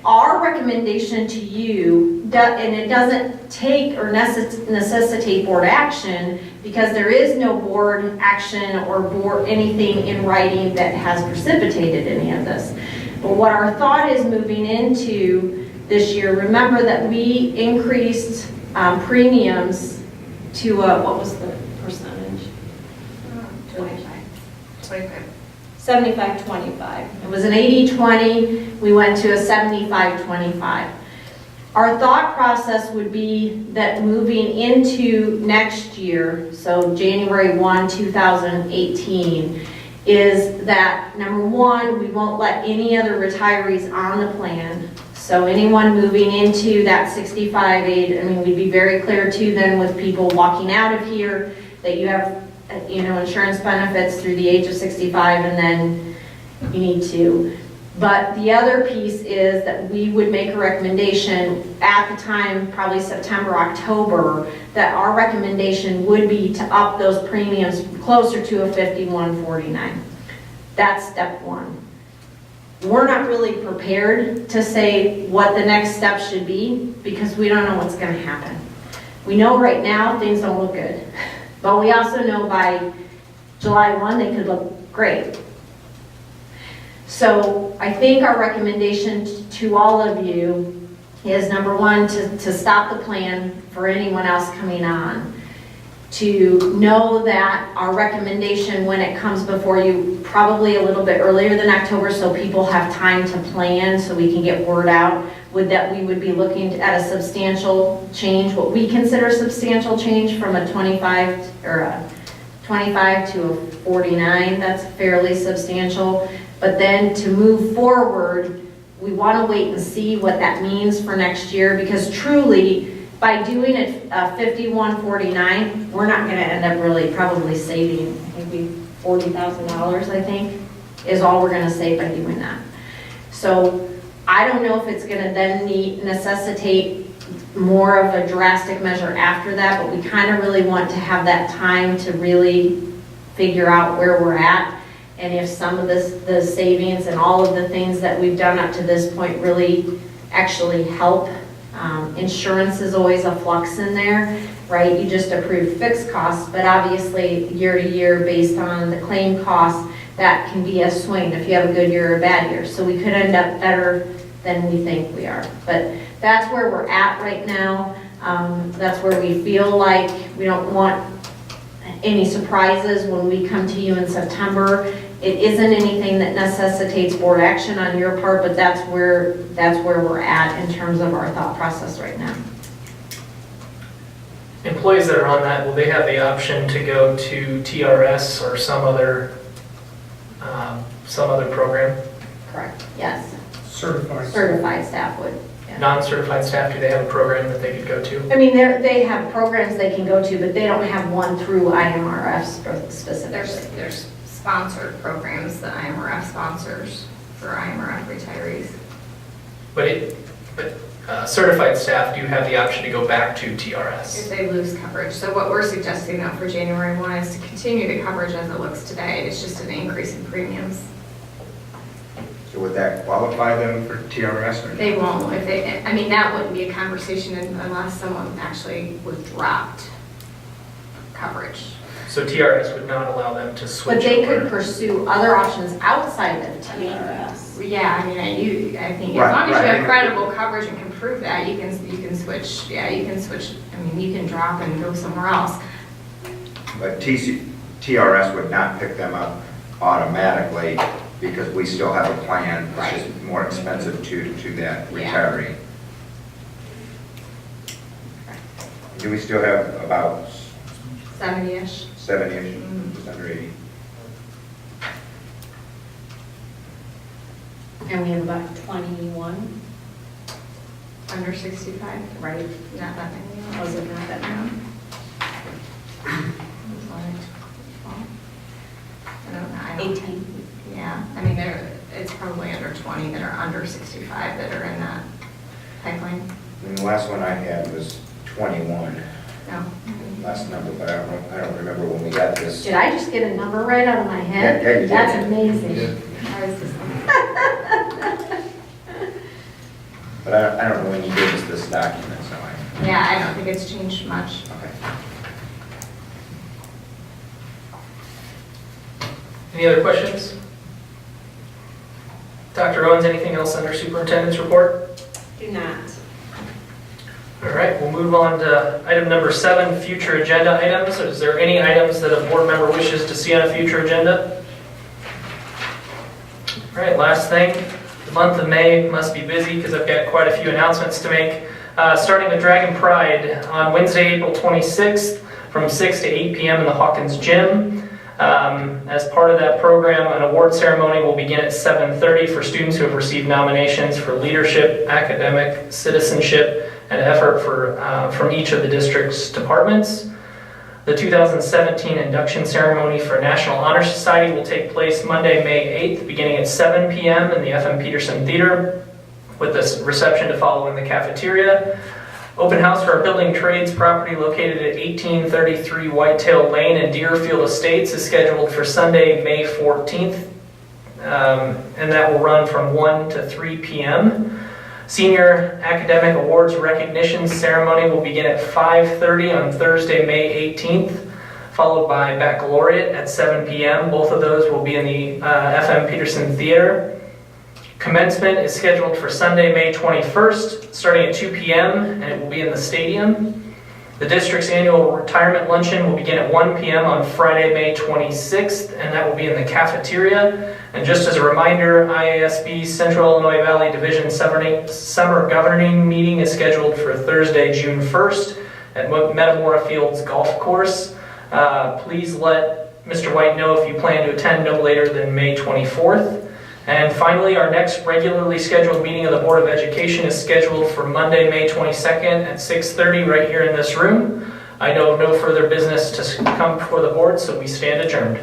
our recommendation to you, and it doesn't take or necessitate board action, because there is no board action or board anything in writing that has precipitated any of this. But what our thought is moving into this year, remember that we increased premiums to, what was the percentage? 75-25. It was an 80-20. We went to a 75-25. Our thought process would be that moving into next year, so January 1, 2018, is that number 1, we won't let any other retirees on the plan. So anyone moving into that 65 age, I mean, we'd be very clear too then with people walking out of here that you have insurance benefits through the age of 65, and then you need to. But the other piece is that we would make a recommendation at the time, probably September, October, that our recommendation would be to up those premiums closer to a 51-49. That's step 1. We're not really prepared to say what the next step should be because we don't know what's going to happen. We know right now things don't look good. But we also know by July 1 they could look great. So I think our recommendation to all of you is, number 1, to stop the plan for anyone else coming on. To know that our recommendation when it comes before you, probably a little bit earlier than October so people have time to plan so we can get word out, that we would be looking at a substantial change, what we consider substantial change from a 25 to a 49. That's fairly substantial. But then to move forward, we want to wait and see what that means for next year, because truly by doing it 51-49, we're not going to end up really probably saving maybe $40,000, I think, is all we're going to save by doing that. So I don't know if it's going to then necessitate more of a drastic measure after that, but we kind of really want to have that time to really figure out where we're at, and if some of the savings and all of the things that we've done up to this point really actually help. Insurance is always a flux in there, right? You just approve fixed costs, but obviously year to year based on the claim costs, that can be a swing if you have a good year or a bad year. So we could end up better than we think we are. But that's where we're at right now. That's where we feel like we don't want any surprises when we come to you in September. It isn't anything that necessitates board action on your part, but that's where we're at in terms of our thought process right now. Employees that are on that, will they have the option to go to TRS or some other program? Correct. Yes. Certified. Staff would. Yeah. Non-certified staff, do they have a program that they could go to? I mean, they have programs they can go to, but they don't have one through IMRF specifically. There's sponsored programs that IMRF sponsors for IMRF retirees. But certified staff do have the option to go back to TRS. If they lose coverage. So what we're suggesting though for January 1 is to continue the coverage as it looks today. It's just an increase in premiums. So would that qualify them for TRS or? They won't. I mean, that wouldn't be a conversation unless someone actually was dropped coverage. So TRS would not allow them to switch But they over. could pursue other options outside of TRS. Yeah, I mean, I think as Right, long as you right. have credible coverage and can prove that, you can switch. Yeah, you can switch. I mean, you can drop and go somewhere else. But TRS would not pick them up automatically because we still have a plan. It's just more expensive to that retiree. Do we still have about 70-ish. 70-ish, just under 80? And we have about 21, Under 65. right? Not that many. Was it not that many? I don't know. 18. Yeah, I mean, it's probably under 20 that are under 65 that are in that pipeline. And the last one I had was 21, No. last number, but I don't remember when we got this. Did I just get a number right out of my head? Yeah, you did. That's amazing. I was just, But I don't know when you gave us this document, so I, yeah, I don't think it's changed much. okay. Any other questions? Dr. Owens, anything else under superintendent's report? Do not. All right, we'll move on to item number 7, future agenda items. Is there any items that a board member wishes to see on a future agenda? All right, last thing, the month of May must be busy because I've got quite a few announcements to make. Starting with Dragon Pride on Wednesday, April 26th from 6 to 8 p.m. in the Hawkins Gym. As part of that program, an award ceremony will begin at 7:30 for students who have received nominations for leadership, academic, citizenship, and effort from each of the district's departments. The 2017 induction ceremony for National Honor Society will take place Monday, May 8th, beginning at 7 p.m. in the FM Peterson Theater, with a reception to follow in the cafeteria. Open house for our building trades property located at 1833 Whitetail Lane in Deerfield Estates is scheduled for Sunday, May 14th, and that will run from 1 to 3 p.m. Senior Academic Awards Recognition Ceremony will begin at 5:30 on Thursday, May 18th, followed by Baccalaureate at 7 p.m. Both of those will be in the FM Peterson Theater. Commencement is scheduled for Sunday, May 21st, starting at 2 p.m., and it will be in the stadium. The district's annual retirement luncheon will begin at 1 p.m. on Friday, May 26th, and that will be in the cafeteria. And just as a reminder, IASB's Central Illinois Valley Division Summer Governing Meeting is scheduled for Thursday, June 1st at Metamora Fields Golf Course. Please let Mr. White know if you plan to attend no later than May 24th. And finally, our next regularly scheduled meeting of the Board of Education is scheduled for Monday, May 22nd at 6:30 right here in this room. I know of no further business to come before the board, so we stand adjourned.